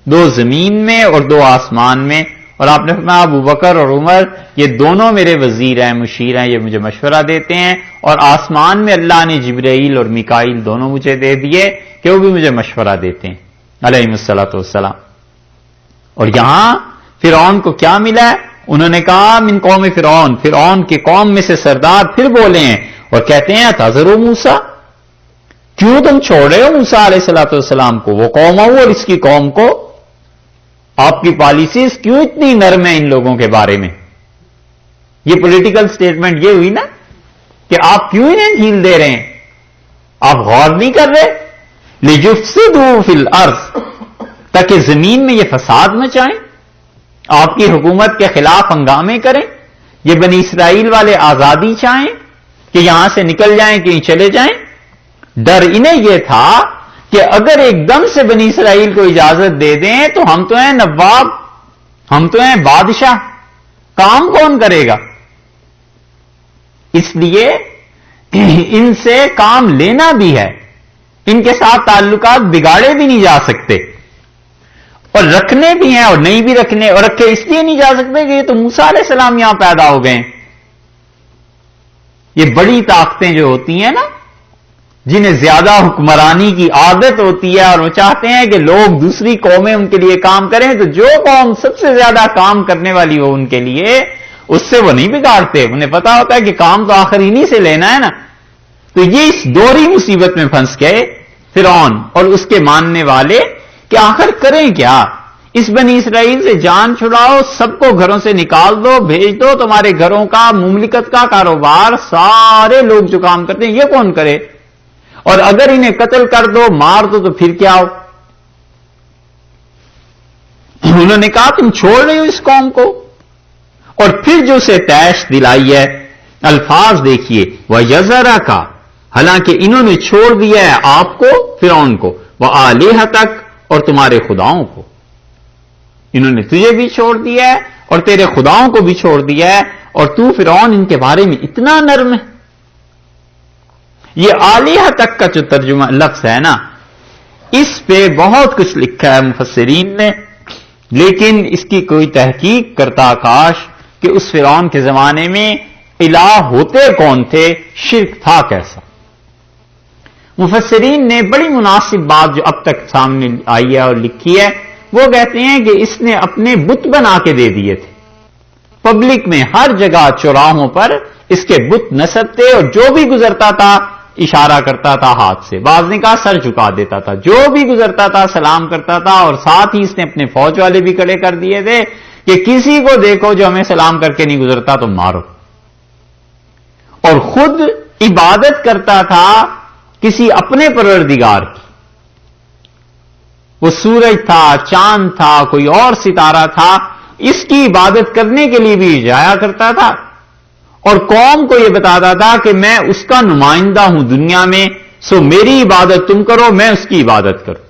2 زمین میں اور 2 آسمان میں، اور آپ نے فرمایا ابو بکر اور عمر یہ دونوں میرے وزیر ہیں، مشیر ہیں، یہ مجھے مشورہ دیتے ہیں، اور آسمان میں اللہ نے جبرائیل اور میکائیل دونوں مجھے دے دیے کہ وہ بھی مجھے مشورہ دیتے ہیں علیہم الصلوۃ والسلام۔ اور یہاں فرعون کو کیا ملا ہے؟ انہوں نے کہا من قوم فرعون، فرعون کی قوم میں سے سردار پھر بولے ہیں اور کہتے ہیں تذرو موسیٰ، کیوں تم چھوڑ رہے ہو موسیٰ علیہ الصلوۃ والسلام کو، وہ قوم ہو اور اس کی قوم کو، آپ کی پالیسیز کیوں اتنی نرم ہیں ان لوگوں کے بارے میں؟ یہ پولیٹیکل سٹیٹمنٹ یہ ہوئی نا کہ آپ کیوں انہیں ڈھیل دے رہے ہیں، آپ غور نہیں کر رہے، لِيُفْسِدُوا فِي الْأَرْضِ، تاکہ زمین میں یہ فساد مچائیں، آپ کی حکومت کے خلاف ہنگامے کریں، یہ بنی اسرائیل والے آزادی چاہیں کہ یہاں سے نکل جائیں کہیں چلے جائیں۔ ڈر انہیں یہ تھا کہ اگر ایک دم سے بنی اسرائیل کو اجازت دے دیں تو ہم تو ہیں نواب، ہم تو ہیں بادشاہ، کام کون کرے گا؟ اس لیے ان سے کام لینا بھی ہے، ان کے ساتھ تعلقات بگاڑے بھی نہیں جا سکتے، اور رکھنے بھی ہیں اور نہیں بھی رکھنے، اور رکھے اس لیے نہیں جا سکتے کہ یہ تو موسیٰ علیہ السلام یہاں پیدا ہو گئے۔ یہ بڑی طاقتیں جو ہوتی ہیں نا، جنہیں زیادہ حکمرانی کی عادت ہوتی ہے اور وہ چاہتے ہیں کہ لوگ دوسری قومیں ان کے لیے کام کریں، تو جو قوم سب سے زیادہ کام کرنے والی ہو ان کے لیے، اس سے وہ نہیں بگاڑتے، انہیں پتا ہوتا ہے کہ کام تو آخر انہی سے لینا ہے نا۔ تو یہ اس دوہری مصیبت میں پھنس گئے فرعون اور اس کے ماننے والے کہ آخر کریں کیا، اس بنی اسرائیل سے جان چھڑاؤ، سب کو گھروں سے نکال دو، بھیج دو، تمہارے گھروں کا مملکت کا کاروبار سارے لوگ جو کام کرتے ہیں یہ کون کرے، اور اگر انہیں قتل کر دو، مار دو تو پھر کیا ہو؟ انہوں نے کہا تم چھوڑ رہے ہو اس قوم کو، اور پھر جو اسے تیش دلائی ہے، الفاظ دیکھیے وَيَذَرَكَ، حالانکہ انہوں نے چھوڑ دیا ہے آپ کو، فرعون کو، وَآلِهَتَكَ، اور تمہارے خداؤں کو، انہوں نے تجھے بھی چھوڑ دیا ہے اور تیرے خداؤں کو بھی چھوڑ دیا ہے، اور تو فرعون ان کے بارے میں اتنا نرم ہے۔ یہ آلیہ تک کا جو ترجمہ لفظ ہے نا، اس پہ بہت کچھ لکھا ہے مفسرین نے، لیکن اس کی کوئی تحقیق کرتا کاش کہ اس فرعون کے زمانے میں الہ ہوتے کون تھے، شرک تھا کیسا۔ مفسرین نے بڑی مناسب بات جو اب تک سامنے آئی ہے اور لکھی ہے، وہ کہتے ہیں کہ اس نے اپنے بت بنا کے دے دیے تھے، پبلک میں ہر جگہ چوراہوں پر اس کے بت نصب تھے، اور جو بھی گزرتا تھا اشارہ کرتا تھا ہاتھ سے، بعض نے کہا سر جھکا دیتا تھا، جو بھی گزرتا تھا سلام کرتا تھا، اور ساتھ ہی اس نے اپنے فوج والے بھی کھڑے کر دیے تھے کہ کسی کو دیکھو جو ہمیں سلام کر کے نہیں گزرتا تو مارو، اور خود عبادت کرتا تھا کسی اپنے پروردگار کی، وہ سورج تھا، چاند تھا، کوئی اور ستارہ تھا، اس کی عبادت کرنے کے لیے بھی جایا کرتا تھا، اور قوم کو یہ بتاتا تھا کہ میں اس کا نمائندہ ہوں دنیا میں، سو میری عبادت تم کرو، میں اس کی عبادت کروں۔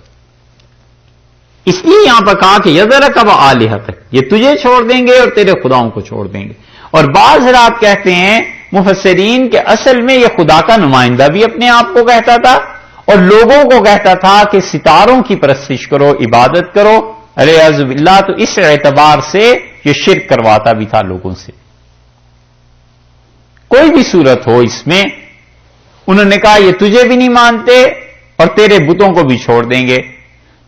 اس لیے یہاں پر کہا کہ یذرک وآلہتک، یہ تجھے چھوڑ دیں گے اور تیرے خداؤں کو چھوڑ دیں گے۔ اور بعض حضرات کہتے ہیں مفسرین کہ اصل میں یہ خدا کا نمائندہ بھی اپنے آپ کو کہتا تھا، اور لوگوں کو کہتا تھا کہ ستاروں کی پرستش کرو، عبادت کرو، الیاذ باللہ، تو اس اعتبار سے یہ شرک کرواتا بھی تھا لوگوں سے۔ کوئی بھی صورت ہو اس میں، انہوں نے کہا یہ تجھے بھی نہیں مانتے اور تیرے بتوں کو بھی چھوڑ دیں گے۔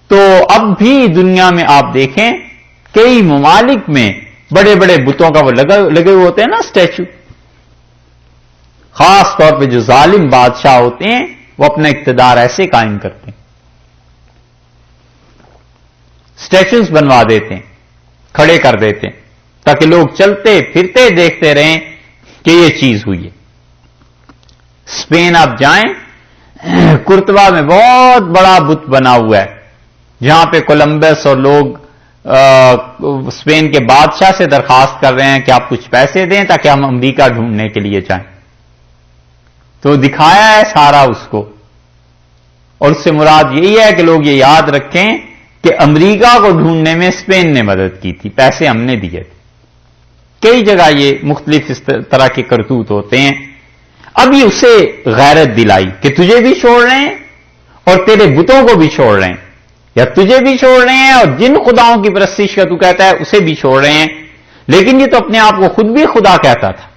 تو اب بھی دنیا میں آپ دیکھیں کئی ممالک میں بڑے بڑے بتوں کا وہ لگے ہوئے ہوتے ہیں نا اسٹیچو، خاص طور پہ جو ظالم بادشاہ ہوتے ہیں وہ اپنا اقتدار ایسے قائم کرتے ہیں، اسٹیچوز بنوا دیتے ہیں، کھڑے کر دیتے ہیں، تاکہ لوگ چلتے پھرتے دیکھتے رہیں کہ یہ چیز ہوئی ہے۔ اسپین آپ جائیں، کورتوا میں بہت بڑا بت بنا ہوا ہے، جہاں پہ کولمبس اور لوگ اسپین کے بادشاہ سے درخواست کر رہے ہیں کہ آپ کچھ پیسے دیں تاکہ ہم امریکہ ڈھونڈنے کے لیے جائیں۔ تو دکھایا ہے سارا اس کو، اور اس سے مراد یہی ہے کہ لوگ یہ یاد رکھیں کہ امریکہ کو ڈھونڈنے میں اسپین نے مدد کی تھی، پیسے ہم نے دیے تھے۔ کئی جگہ یہ مختلف اس طرح کے کرتوت ہوتے ہیں۔ اب یہ اسے غیرت دلائی کہ تجھے بھی چھوڑ رہے ہیں اور تیرے بتوں کو بھی چھوڑ رہے ہیں، یا تجھے بھی چھوڑ رہے ہیں اور جن خداؤں کی پرستش کا تو کہتا ہے اسے بھی چھوڑ رہے ہیں. لیکن یہ تو اپنے آپ کو خود بھی خدا کہتا تھا.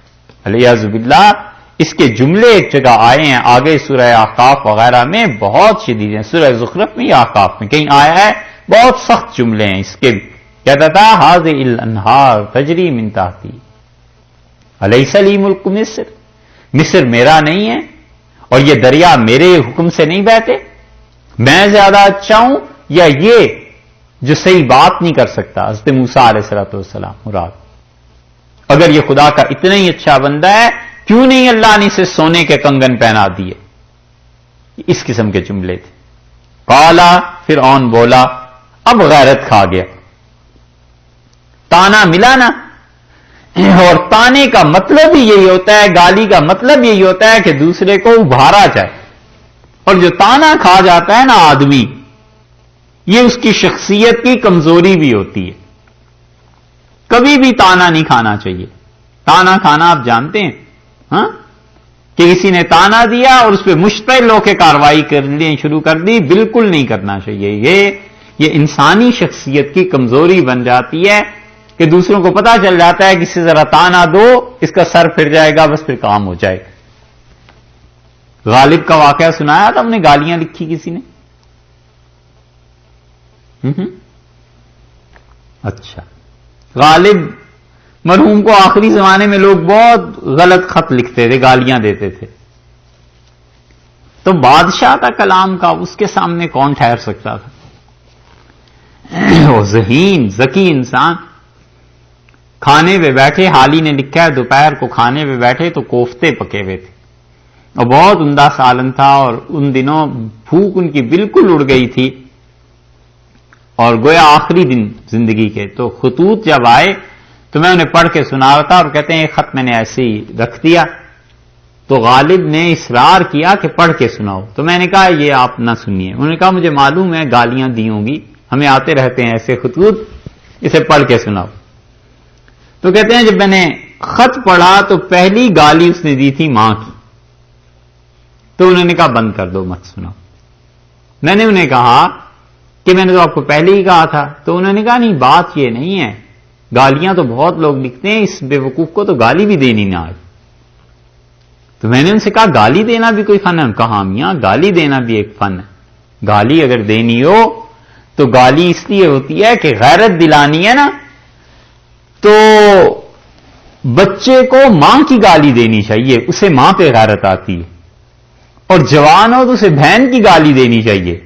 علیاذ باللہ اس کے جملے ایک جگہ آئے ہیں آگے سورہ احقاف وغیرہ میں بہت شدید ہیں. سورہ زخرف میں یا احقاف میں کہیں آیا ہے, بہت سخت جملے ہیں اس کے بھی. کہتا تھا ہاذہ الانہار تجری من تحتی الیس لی ملک مصر, مصر میرا نہیں ہے اور یہ دریا میرے حکم سے نہیں بہتے, میں زیادہ اچھا ہوں یا یہ جو صحیح بات نہیں کر سکتا حضرت موسیٰ علیہ الصلوۃ والسلام مراد. اگر یہ خدا کا اتنا ہی اچھا بندہ ہے کیوں نہیں اللہ نے اسے سونے کے کنگن پہنا دیے. اس قسم کے جملے تھے. قالا فرعون بولا, اب غیرت کھا گیا, تانا ملا نا. اور تانے کا مطلب ہی یہی ہوتا ہے, گالی کا مطلب یہی ہوتا ہے کہ دوسرے کو ابھارا جائے. اور جو تانا کھا جاتا ہے نا آدمی, یہ اس کی شخصیت کی کمزوری بھی ہوتی ہے. کبھی بھی تانا نہیں کھانا چاہیے. تانا کھانا آپ جانتے ہیں ہاں, کہ کسی نے تانا دیا اور اس پہ مشتعل ہو کے کارروائی کرنی شروع کر دی, بالکل نہیں کرنا چاہیے. یہ انسانی شخصیت کی کمزوری بن جاتی ہے کہ دوسروں کو پتا چل جاتا ہے کہ اسے ذرا تانا دو اس کا سر پھر جائے گا, بس پھر کام ہو جائے گا. غالب کا واقعہ سنایا تھا ہم نے, گالیاں لکھی کسی نے. اچھا, غالب مرحوم کو آخری زمانے میں لوگ بہت غلط خط لکھتے تھے, گالیاں دیتے تھے. تو بادشاہ کا کلام کا اس کے سامنے کون ٹھہر سکتا تھا؟ وہ ذہین ذکی انسان. کھانے پہ بیٹھے, حالی نے لکھا ہے دوپہر کو کھانے پہ بیٹھے تو کوفتے پکے ہوئے تھے اور بہت عمدہ سالن تھا, اور ان دنوں بھوک ان کی بالکل اڑ گئی تھی اور گویا آخری دن زندگی کے. تو خطوط جب آئے تو میں انہیں پڑھ کے سنا رہا تھا, اور کہتے ہیں یہ خط میں نے ایسے ہی رکھ دیا. تو غالب نے اصرار کیا کہ پڑھ کے سناؤ. تو میں نے کہا یہ آپ نہ سنیے. انہوں نے کہا مجھے معلوم ہے گالیاں دی ہوں گی, ہمیں آتے رہتے ہیں ایسے خطوط, اسے پڑھ کے سناؤ. تو کہتے ہیں جب میں نے خط پڑھا تو پہلی گالی اس نے دی تھی ماں کی. تو انہوں نے کہا بند کر دو, مت سناؤ. میں نے انہیں کہا کہ میں نے تو آپ کو پہلے ہی کہا تھا. تو انہوں نے کہا نہیں بات یہ نہیں ہے, گالیاں تو بہت لوگ لکھتے ہیں, اس بے وقوف کو تو گالی بھی دینی نہ آئے. تو میں نے ان سے کہا گالی دینا بھی کوئی فن ہے؟ کہا میاں گالی دینا بھی ایک فن ہے. گالی اگر دینی ہو تو گالی اس لیے ہوتی ہے کہ غیرت دلانی ہے نا, تو بچے کو ماں کی گالی دینی چاہیے, اسے ماں پہ غیرت آتی ہے. اور جوان ہو تو اسے بہن کی گالی دینی چاہیے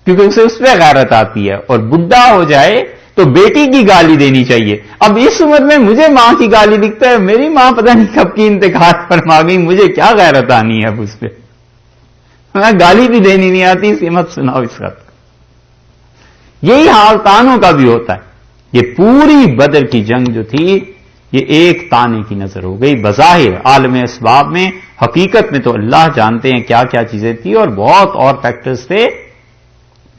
کیونکہ اسے اس پہ غیرت آتی ہے. اور بڈھا ہو جائے تو بیٹی کی گالی دینی چاہیے. اب اس عمر میں مجھے ماں کی گالی دکھتا ہے, میری ماں پتہ نہیں کب کی انتقال فرما گئی, مجھے کیا غیرت آنی ہے اب اس پہ. گالی بھی دینی نہیں آتی, اسے مت سناؤ اس وقت. یہی حال تانوں کا بھی ہوتا ہے. یہ پوری بدر کی جنگ جو تھی یہ ایک تانے کی نظر ہو گئی. بظاہر عالم اسباب میں, حقیقت میں تو اللہ جانتے ہیں کیا کیا چیزیں تھی اور بہت اور فیکٹرز تھے.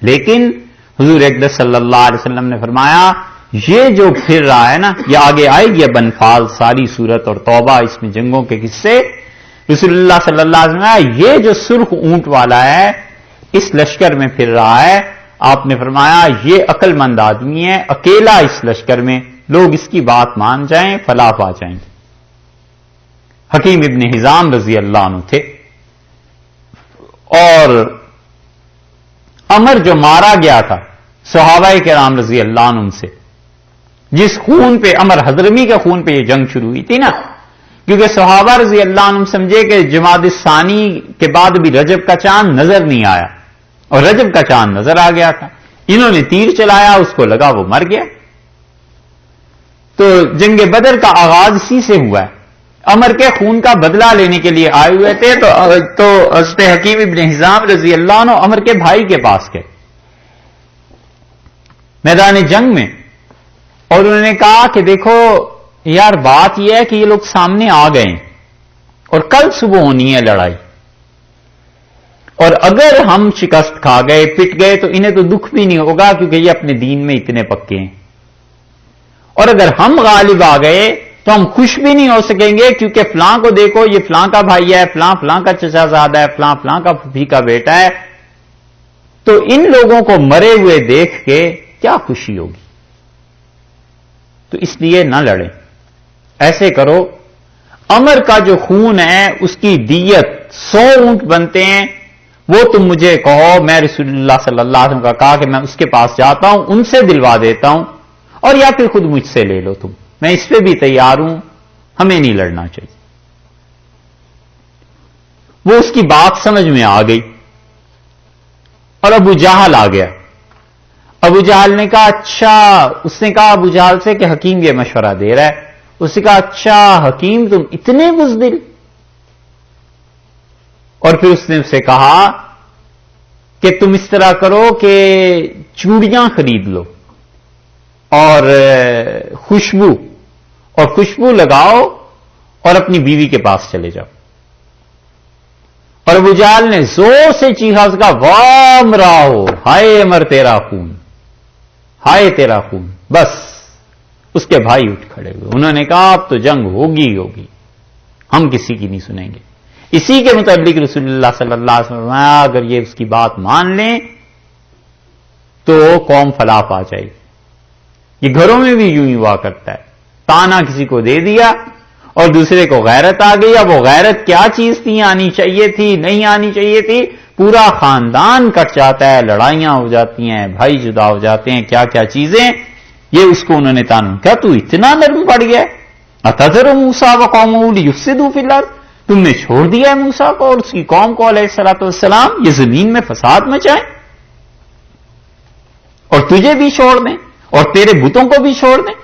لیکن حضور اقدس صلی اللہ علیہ وسلم نے فرمایا یہ جو پھر رہا ہے نا, یہ آگے آئے گی اب انفال ساری صورت اور توبہ, اس میں جنگوں کے قصے. رسول اللہ صلی اللہ علیہ وسلم یہ جو سرخ اونٹ والا ہے اس لشکر میں پھر رہا ہے. آپ نے فرمایا یہ عقل مند آدمی ہے, اکیلا اس لشکر میں, لوگ اس کی بات مان جائیں فلاح پا جائیں گے. حکیم ابن حزام رضی اللہ عنہ تھے. اور عمر جو مارا گیا تھا صحابہ کرام رضی اللہ عنہ سے, جس خون پہ, عمر حضرمی کے خون پہ یہ جنگ شروع ہوئی تھی نا, کیونکہ صحابہ رضی اللہ عنہ سمجھے کہ جمادی ثانی کے بعد بھی رجب کا چاند نظر نہیں آیا, اور رجب کا چاند نظر آ گیا تھا. انہوں نے تیر چلایا, اس کو لگا وہ مر گیا. تو جنگ بدر کا آغاز اسی سے ہوا ہے. عمر کے خون کا بدلہ لینے کے لیے آئے ہوئے تھے. تو حضرت حکیم ابن حزام رضی اللہ عنہ عمر کے بھائی کے پاس گئے میدان جنگ میں, اور انہوں نے کہا کہ دیکھو یار بات یہ ہے کہ یہ لوگ سامنے آ گئے اور کل صبح ہونی ہے لڑائی, اور اگر ہم شکست کھا گئے, پٹ گئے, تو انہیں تو دکھ بھی نہیں ہوگا کیونکہ یہ اپنے دین میں اتنے پکے ہیں. اور اگر ہم غالب آ گئے تو ہم خوش بھی نہیں ہو سکیں گے کیونکہ فلاں کو دیکھو, یہ فلاں کا بھائی ہے, فلاں فلاں کا چچا زادہ ہے, فلاں فلاں کا پھوپھی کا بیٹا ہے. تو ان لوگوں کو مرے ہوئے دیکھ کے کیا خوشی ہوگی؟ تو اس لیے نہ لڑیں. ایسے کرو، عمر کا جو خون ہے اس کی دیت 100 اونٹ بنتے ہیں، وہ تم مجھے کہو، میں رسول اللہ صلی اللہ علیہ وسلم کا کہا کہ میں اس کے پاس جاتا ہوں، ان سے دلوا دیتا ہوں، اور یا پھر خود مجھ سے لے لو تم، میں اس پہ بھی تیار ہوں، ہمیں نہیں لڑنا چاہیے. وہ اس کی بات سمجھ میں آ گئی اور ابو جہل آ گیا. ابو جہل نے کہا اچھا، اس نے کہا ابو جہل سے کہ حکیم یہ مشورہ دے رہا ہے. اس نے کہا اچھا حکیم تم اتنے بزدل. اور پھر اس نے اسے کہا کہ تم اس طرح کرو کہ چوڑیاں خرید لو اور خوشبو لگاؤ اور اپنی بیوی کے پاس چلے جاؤ. اور ابو جہل نے زور سے چیخا، اس کا وام راہو، ہائے عمر تیرا خون، ہائے تیرا خون. بس اس کے بھائی اٹھ کھڑے ہوئے، انہوں نے کہا اب تو جنگ ہوگی ہوگی، ہم کسی کی نہیں سنیں گے. اسی کے متعلق رسول اللہ صلی اللہ علیہ وسلم اگر یہ اس کی بات مان لیں تو قوم فلاح پا جائے گی. یہ گھروں میں بھی یوں ہی ہوا کرتا ہے، تانا کسی کو دے دیا اور دوسرے کو غیرت آ گئی. اب وہ غیرت کیا چیز تھی، آنی چاہیے تھی، نہیں آنی چاہیے تھی، پورا خاندان کٹ جاتا ہے، لڑائیاں ہو جاتی ہیں، بھائی جدا ہو جاتے ہیں، کیا کیا چیزیں. یہ اس کو انہوں نے تانا، کیا تو اتنا نرم پڑ گیا؟ اتذر موسیٰ وقومہ لیفسدوا فی الارض، تم نے چھوڑ دیا ہے موسیٰ کو اور اس کی قوم کو علیہ الصلوۃ والسلام یہ زمین میں فساد مچائیں اور تجھے بھی چھوڑ دیں اور تیرے بتوں کو بھی چھوڑ دیں.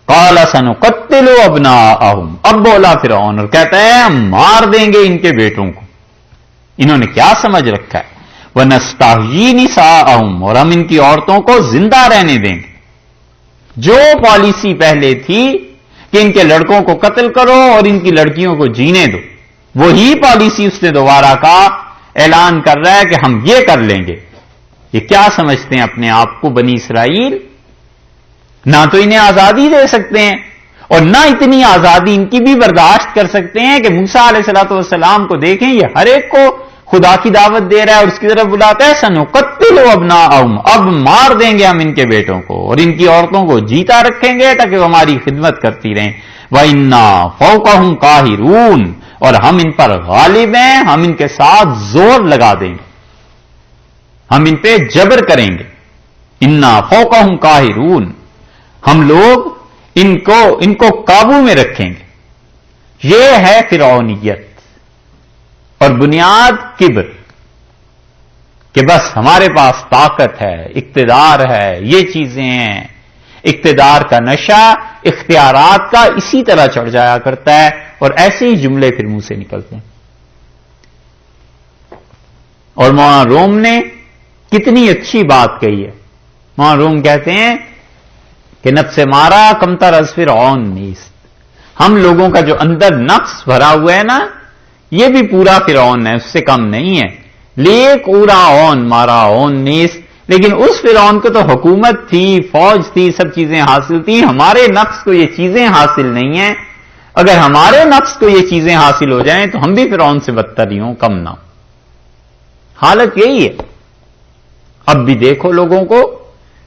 قال سنقتل ابناءہم، اب بولا فرعون اور کہتا ہے ہم مار دیں گے ان کے بیٹوں کو. انہوں نے کیا سمجھ رکھا ہے؟ ونستحیی نساءہم، اور ہم ان کی عورتوں کو زندہ رہنے دیں گے. جو پالیسی پہلے تھی کہ ان کے لڑکوں کو قتل کرو اور ان کی لڑکیوں کو جینے دو، وہی پالیسی اس نے دوبارہ کا اعلان کر رہا ہے کہ ہم یہ کر لیں گے. یہ کیا سمجھتے ہیں اپنے آپ کو بنی اسرائیل؟ نہ تو انہیں آزادی دے سکتے ہیں اور نہ اتنی آزادی ان کی بھی برداشت کر سکتے ہیں کہ موسیٰ علیہ الصلوۃ والسلام کو دیکھیں، یہ ہر ایک کو خدا کی دعوت دے رہا ہے اور اس کی طرف بلاتا ہے سنقتل ابناءہم، اب مار دیں گے ہم ان کے بیٹوں کو اور ان کی عورتوں کو جیتا رکھیں گے تاکہ وہ ہماری خدمت کرتی رہیں. وَإِنَّا فَوْقَهُمْ قَاهِرُونَ، اور ہم ان پر غالب ہیں، ہم ان کے ساتھ زور لگا دیں گے، ہم ان پہ جبر کریں گے. اِنَّا فَوْقَهُمْ قَاهِرُونَ، ہم لوگ ان کو قابو میں رکھیں گے. یہ ہے فرعونیت اور بنیاد کبر، کہ بس ہمارے پاس طاقت ہے، اقتدار ہے، یہ چیزیں ہیں. اقتدار کا نشہ اختیارات کا اسی طرح چڑھ جایا کرتا ہے اور ایسے ہی جملے پھر منہ سے نکلتے ہیں. اور مولانا روم نے کتنی اچھی بات کہی ہے. مولانا روم کہتے ہیں کہ نفس مارا کمتر از فرعون نیست، ہم لوگوں کا جو اندر نفس بھرا ہوا ہے نا، یہ بھی پورا فرعون ہے، اس سے کم نہیں ہے. لیک اورا اون مارا اون نیست، لیکن اس فرعون کو تو حکومت تھی، فوج تھی، سب چیزیں حاصل تھیں. ہمارے نفس کو یہ چیزیں حاصل نہیں ہیں. اگر ہمارے نفس کو یہ چیزیں حاصل ہو جائیں تو ہم بھی فرعون سے بدتر ہی ہوں، کم نہ ہوں. حالت یہی ہے. اب بھی دیکھو لوگوں کو،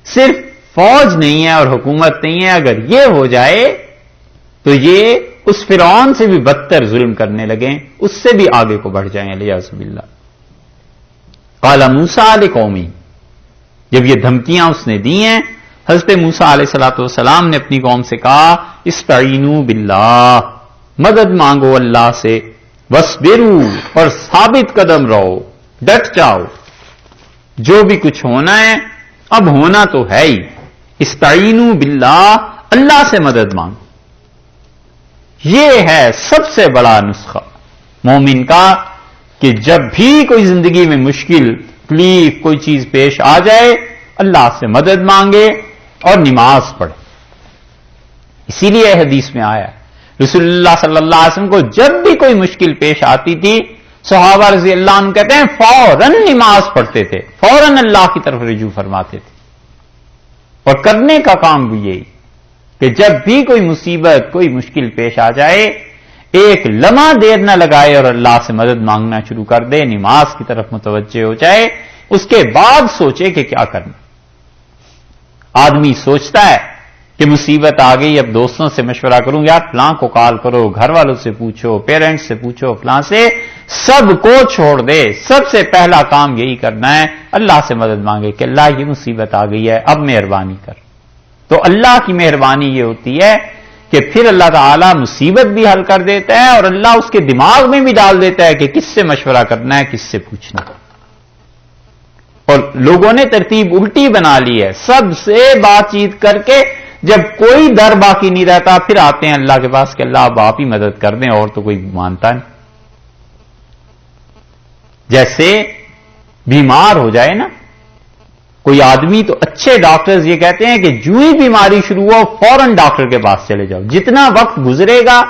صرف فوج نہیں ہے اور حکومت نہیں ہے، اگر یہ ہو جائے تو یہ اس فرعون سے بھی بدتر ظلم کرنے لگیں، اس سے بھی آگے کو بڑھ جائیں. الیاذ باللہ. قال موسیٰ لقومہ، جب یہ دھمکیاں اس نے دی ہیں، حضرت موسیٰ علیہ الصلوۃ والسلام نے اپنی قوم سے کہا استعینوا باللہ، مدد مانگو اللہ سے، واصبروا، اور ثابت قدم رہو، ڈٹ جاؤ. جو بھی کچھ ہونا ہے اب ہونا تو ہے ہی. استعینوا باللہ، اللہ سے مدد مانگو. یہ ہے سب سے بڑا نسخہ مومن کا کہ جب بھی کوئی زندگی میں مشکل، تکلیف، کوئی چیز پیش آ جائے، اللہ سے مدد مانگے اور نماز پڑھے. اسی لیے حدیث میں آیا رسول اللہ صلی اللہ علیہ وسلم کو جب بھی کوئی مشکل پیش آتی تھی، صحابہ رضی اللہ عنہ کہتے ہیں فوراً نماز پڑھتے تھے، فوراً اللہ کی طرف رجوع فرماتے تھے. اور کرنے کا کام بھی یہی کہ جب بھی کوئی مصیبت، کوئی مشکل پیش آ جائے، ایک لمحہ دیر نہ لگائے اور اللہ سے مدد مانگنا شروع کر دے، نماز کی طرف متوجہ ہو جائے. اس کے بعد سوچے کہ کیا کرنا. آدمی سوچتا ہے کہ مصیبت آ گئی، اب دوستوں سے مشورہ کروں، یار فلاں کو کال کرو، گھر والوں سے پوچھو، پیرنٹس سے پوچھو، فلاں سے، سب کو چھوڑ دے. سب سے پہلا کام یہی کرنا ہے، اللہ سے مدد مانگے کہ اللہ یہ مصیبت آ گئی ہے، اب مہربانی کر. تو اللہ کی مہربانی یہ ہوتی ہے کہ پھر اللہ تعالیٰ مصیبت بھی حل کر دیتا ہے، اور اللہ اس کے دماغ میں بھی ڈال دیتا ہے کہ کس سے مشورہ کرنا ہے، کس سے پوچھنا ہے. اور لوگوں نے ترتیب الٹی بنا لی ہے، سب سے بات چیت کر کے جب کوئی در باقی نہیں رہتا پھر آتے ہیں اللہ کے پاس کہ اللہ اب آپ ہی مدد کر دیں، اور تو کوئی مانتا نہیں. جیسے بیمار ہو جائے نا کوئی آدمی، تو اچھے ڈاکٹرز یہ کہتے ہیں کہ جو ہی بیماری شروع ہو فوراً ڈاکٹر کے پاس چلے جاؤ. جتنا وقت گزرے گا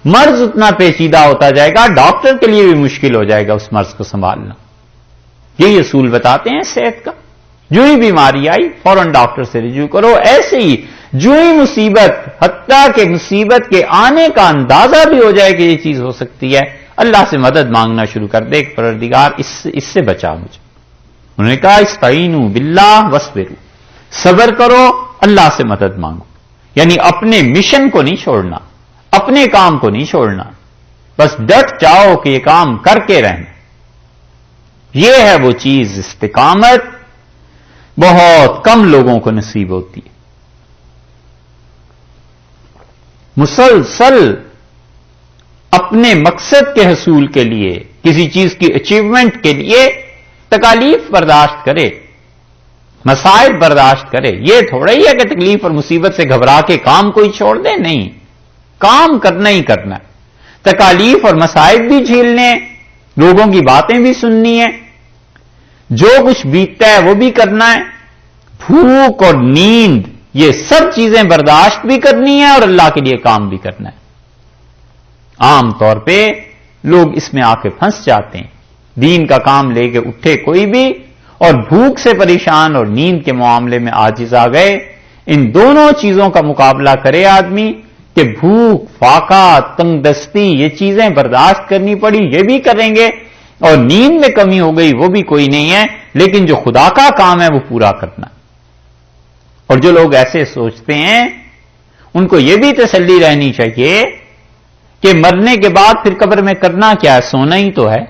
مرض اتنا پیچیدہ ہوتا جائے گا، ڈاکٹر کے لیے بھی مشکل ہو جائے گا اس مرض کو سنبھالنا. یہی اصول بتاتے ہیں صحت کا. جو ہی بیماری آئی فوراً ڈاکٹر سے رجوع کرو. ایسے ہی جو ہی مصیبت، حتیٰ کہ مصیبت کے آنے کا اندازہ بھی ہو جائے کہ یہ چیز ہو سکتی ہے، اللہ سے مدد مانگنا شروع کر دے کہ پروردگار اس سے بچا مجھے. انہوں نے کہا استعینوا باللہ واصبروا، صبر کرو، اللہ سے مدد مانگو. یعنی اپنے مشن کو نہیں چھوڑنا، اپنے کام کو نہیں چھوڑنا، بس ڈٹ جاؤ کہ یہ کام کر کے رہنا. یہ ہے وہ چیز، استقامت بہت کم لوگوں کو نصیب ہوتی ہے. مسلسل اپنے مقصد کے حصول کے لیے، کسی چیز کی اچیومنٹ کے لیے تکالیف برداشت کرے، مسائل برداشت کرے. یہ تھوڑا ہی ہے کہ تکلیف اور مصیبت سے گھبرا کے کام کوئی چھوڑ دے. نہیں، کام کرنا ہی کرنا ہے. تکالیف اور مسائل بھی جھیلنے، لوگوں کی باتیں بھی سننی ہے، جو کچھ بیتتا ہے وہ بھی کرنا ہے. بھوک اور نیند، یہ سب چیزیں برداشت بھی کرنی ہے اور اللہ کے لیے کام بھی کرنا ہے. عام طور پہ لوگ اس میں آ کے پھنس جاتے ہیں. دین کا کام لے کے اٹھے کوئی بھی، اور بھوک سے پریشان اور نیند کے معاملے میں عاجز آ گئے. ان دونوں چیزوں کا مقابلہ کرے آدمی کہ بھوک، فاقہ، تنگ دستی، یہ چیزیں برداشت کرنی پڑی، یہ بھی کریں گے، اور نیند میں کمی ہو گئی وہ بھی کوئی نہیں ہے، لیکن جو خدا کا کام ہے وہ پورا کرنا. اور جو لوگ ایسے سوچتے ہیں ان کو یہ بھی تسلی رہنی چاہیے کہ مرنے کے بعد پھر قبر میں کرنا کیا ہے، سونا ہی تو ہے،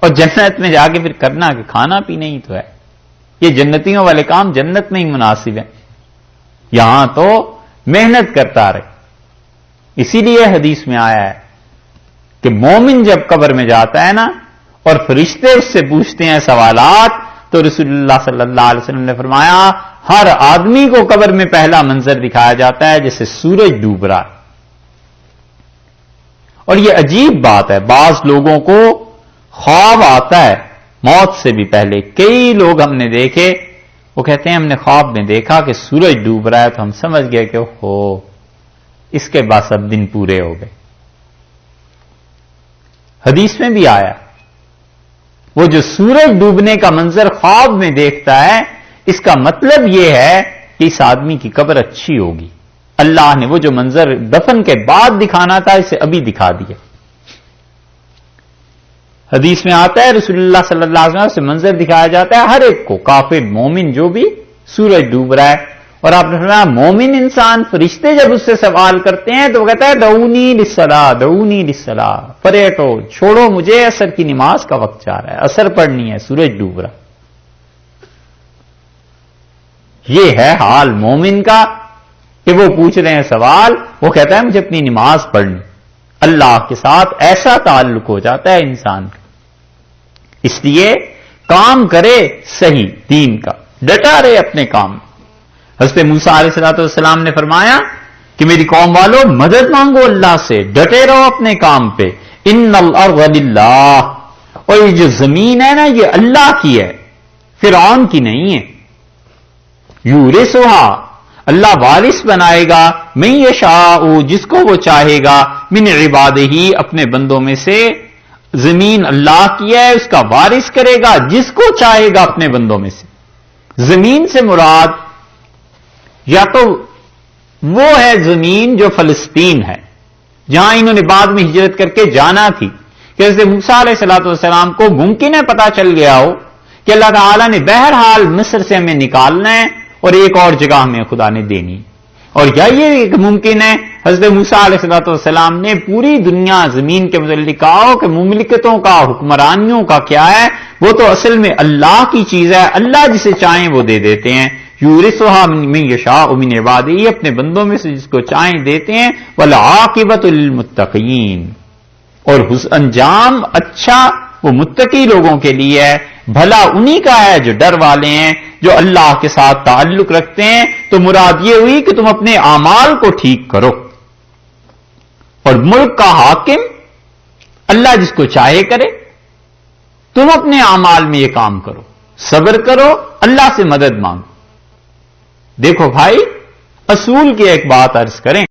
اور جنت میں جا کے پھر کرنا کہ کھانا پینا ہی تو ہے. یہ جنتیوں والے کام جنت میں ہی مناسب ہیں، یہاں تو محنت کرتا رہے. اسی لیے حدیث میں آیا ہے کہ مومن جب قبر میں جاتا ہے نا اور فرشتے اس سے پوچھتے ہیں سوالات، تو رسول اللہ صلی اللہ علیہ وسلم نے فرمایا ہر آدمی کو قبر میں پہلا منظر دکھایا جاتا ہے جیسے سورج ڈوب رہا ہے. اور یہ عجیب بات ہے، بعض لوگوں کو خواب آتا ہے موت سے بھی پہلے. کئی لوگ ہم نے دیکھے وہ کہتے ہیں ہم نے خواب میں دیکھا کہ سورج ڈوب رہا ہے تو ہم سمجھ گئے کہ ہو اس کے بعد سب دن پورے ہو گئے. حدیث میں بھی آیا وہ جو سورج ڈوبنے کا منظر خواب میں دیکھتا ہے، اس کا مطلب یہ ہے کہ اس آدمی کی قبر اچھی ہوگی. اللہ نے وہ جو منظر دفن کے بعد دکھانا تھا اسے ابھی دکھا دیا. حدیث میں آتا ہے رسول اللہ صلی اللہ علیہ وسلم سے منظر دکھایا جاتا ہے ہر ایک کو، کافر مومن جو بھی، سورج ڈوب رہا ہے. اور آپ نے فرمایا مومن انسان، فرشتے جب اس سے سوال کرتے ہیں تو وہ کہتا ہے دعونی للصلاۃ، دعونی للصلاۃ، پریٹو، چھوڑو مجھے، عصر کی نماز کا وقت جا رہا ہے، عصر پڑھنی ہے، سورج ڈوب رہا. یہ ہے حال مومن کا کہ وہ پوچھ رہے ہیں سوال، وہ کہتا ہے مجھے اپنی نماز پڑھنی. اللہ کے ساتھ ایسا تعلق ہو جاتا ہے انسان کا. اس لیے کام کرے صحیح دین کا، ڈٹا رہے اپنے کام میں. حضرت موسیٰ علیہ الصلوۃ والسلام نے فرمایا کہ میری قوم والو مدد مانگو اللہ سے، ڈٹے رہو اپنے کام پہ. ان الارض للہ، اور یہ جو زمین ہے نا یہ اللہ کی ہے، فرعون کی نہیں ہے. یورثھا، اللہ وارث بنائے گا، من یشاء، جس کو وہ چاہے گا، من عبادہ، اپنے بندوں میں سے. زمین اللہ کی ہے، اس کا وارث کرے گا جس کو چاہے گا اپنے بندوں میں سے. زمین سے مراد یا تو وہ ہے زمین جو فلسطین ہے جہاں انہوں نے بعد میں ہجرت کر کے جانا تھی، کہ حضرت موسیٰ علیہ السلام کو ممکن ہے پتا چل گیا ہو کہ اللہ تعالیٰ نے بہرحال مصر سے ہمیں نکالنا ہے اور ایک اور جگہ ہمیں خدا نے دینی، اور یا یہ ممکن ہے حضرت موسیٰ علیہ السلام نے پوری دنیا زمین کے متعلق کہا ہو کہ مملکتوں کا، حکمرانیوں کا کیا ہے، وہ تو اصل میں اللہ کی چیز ہے، اللہ جسے چاہیں وہ دے دیتے ہیں، یورثھا من یشاء من عبادہ، اپنے بندوں میں سے جس کو چاہیں دیتے ہیں، والعاقبۃ للمتقین، اور انجام اچھا وہ متقی لوگوں کے لیے ہے، بھلا انہی کا ہے جو ڈر والے ہیں، جو اللہ کے ساتھ تعلق رکھتے ہیں۔ تو مراد یہ ہوئی کہ تم اپنے اعمال کو ٹھیک کرو، اور ملک کا حاکم اللہ جس کو چاہے کرے، تم اپنے اعمال میں یہ کام کرو، صبر کرو، اللہ سے مدد مانگو۔ دیکھو بھائی، اصول کی ایک بات عرض کریں،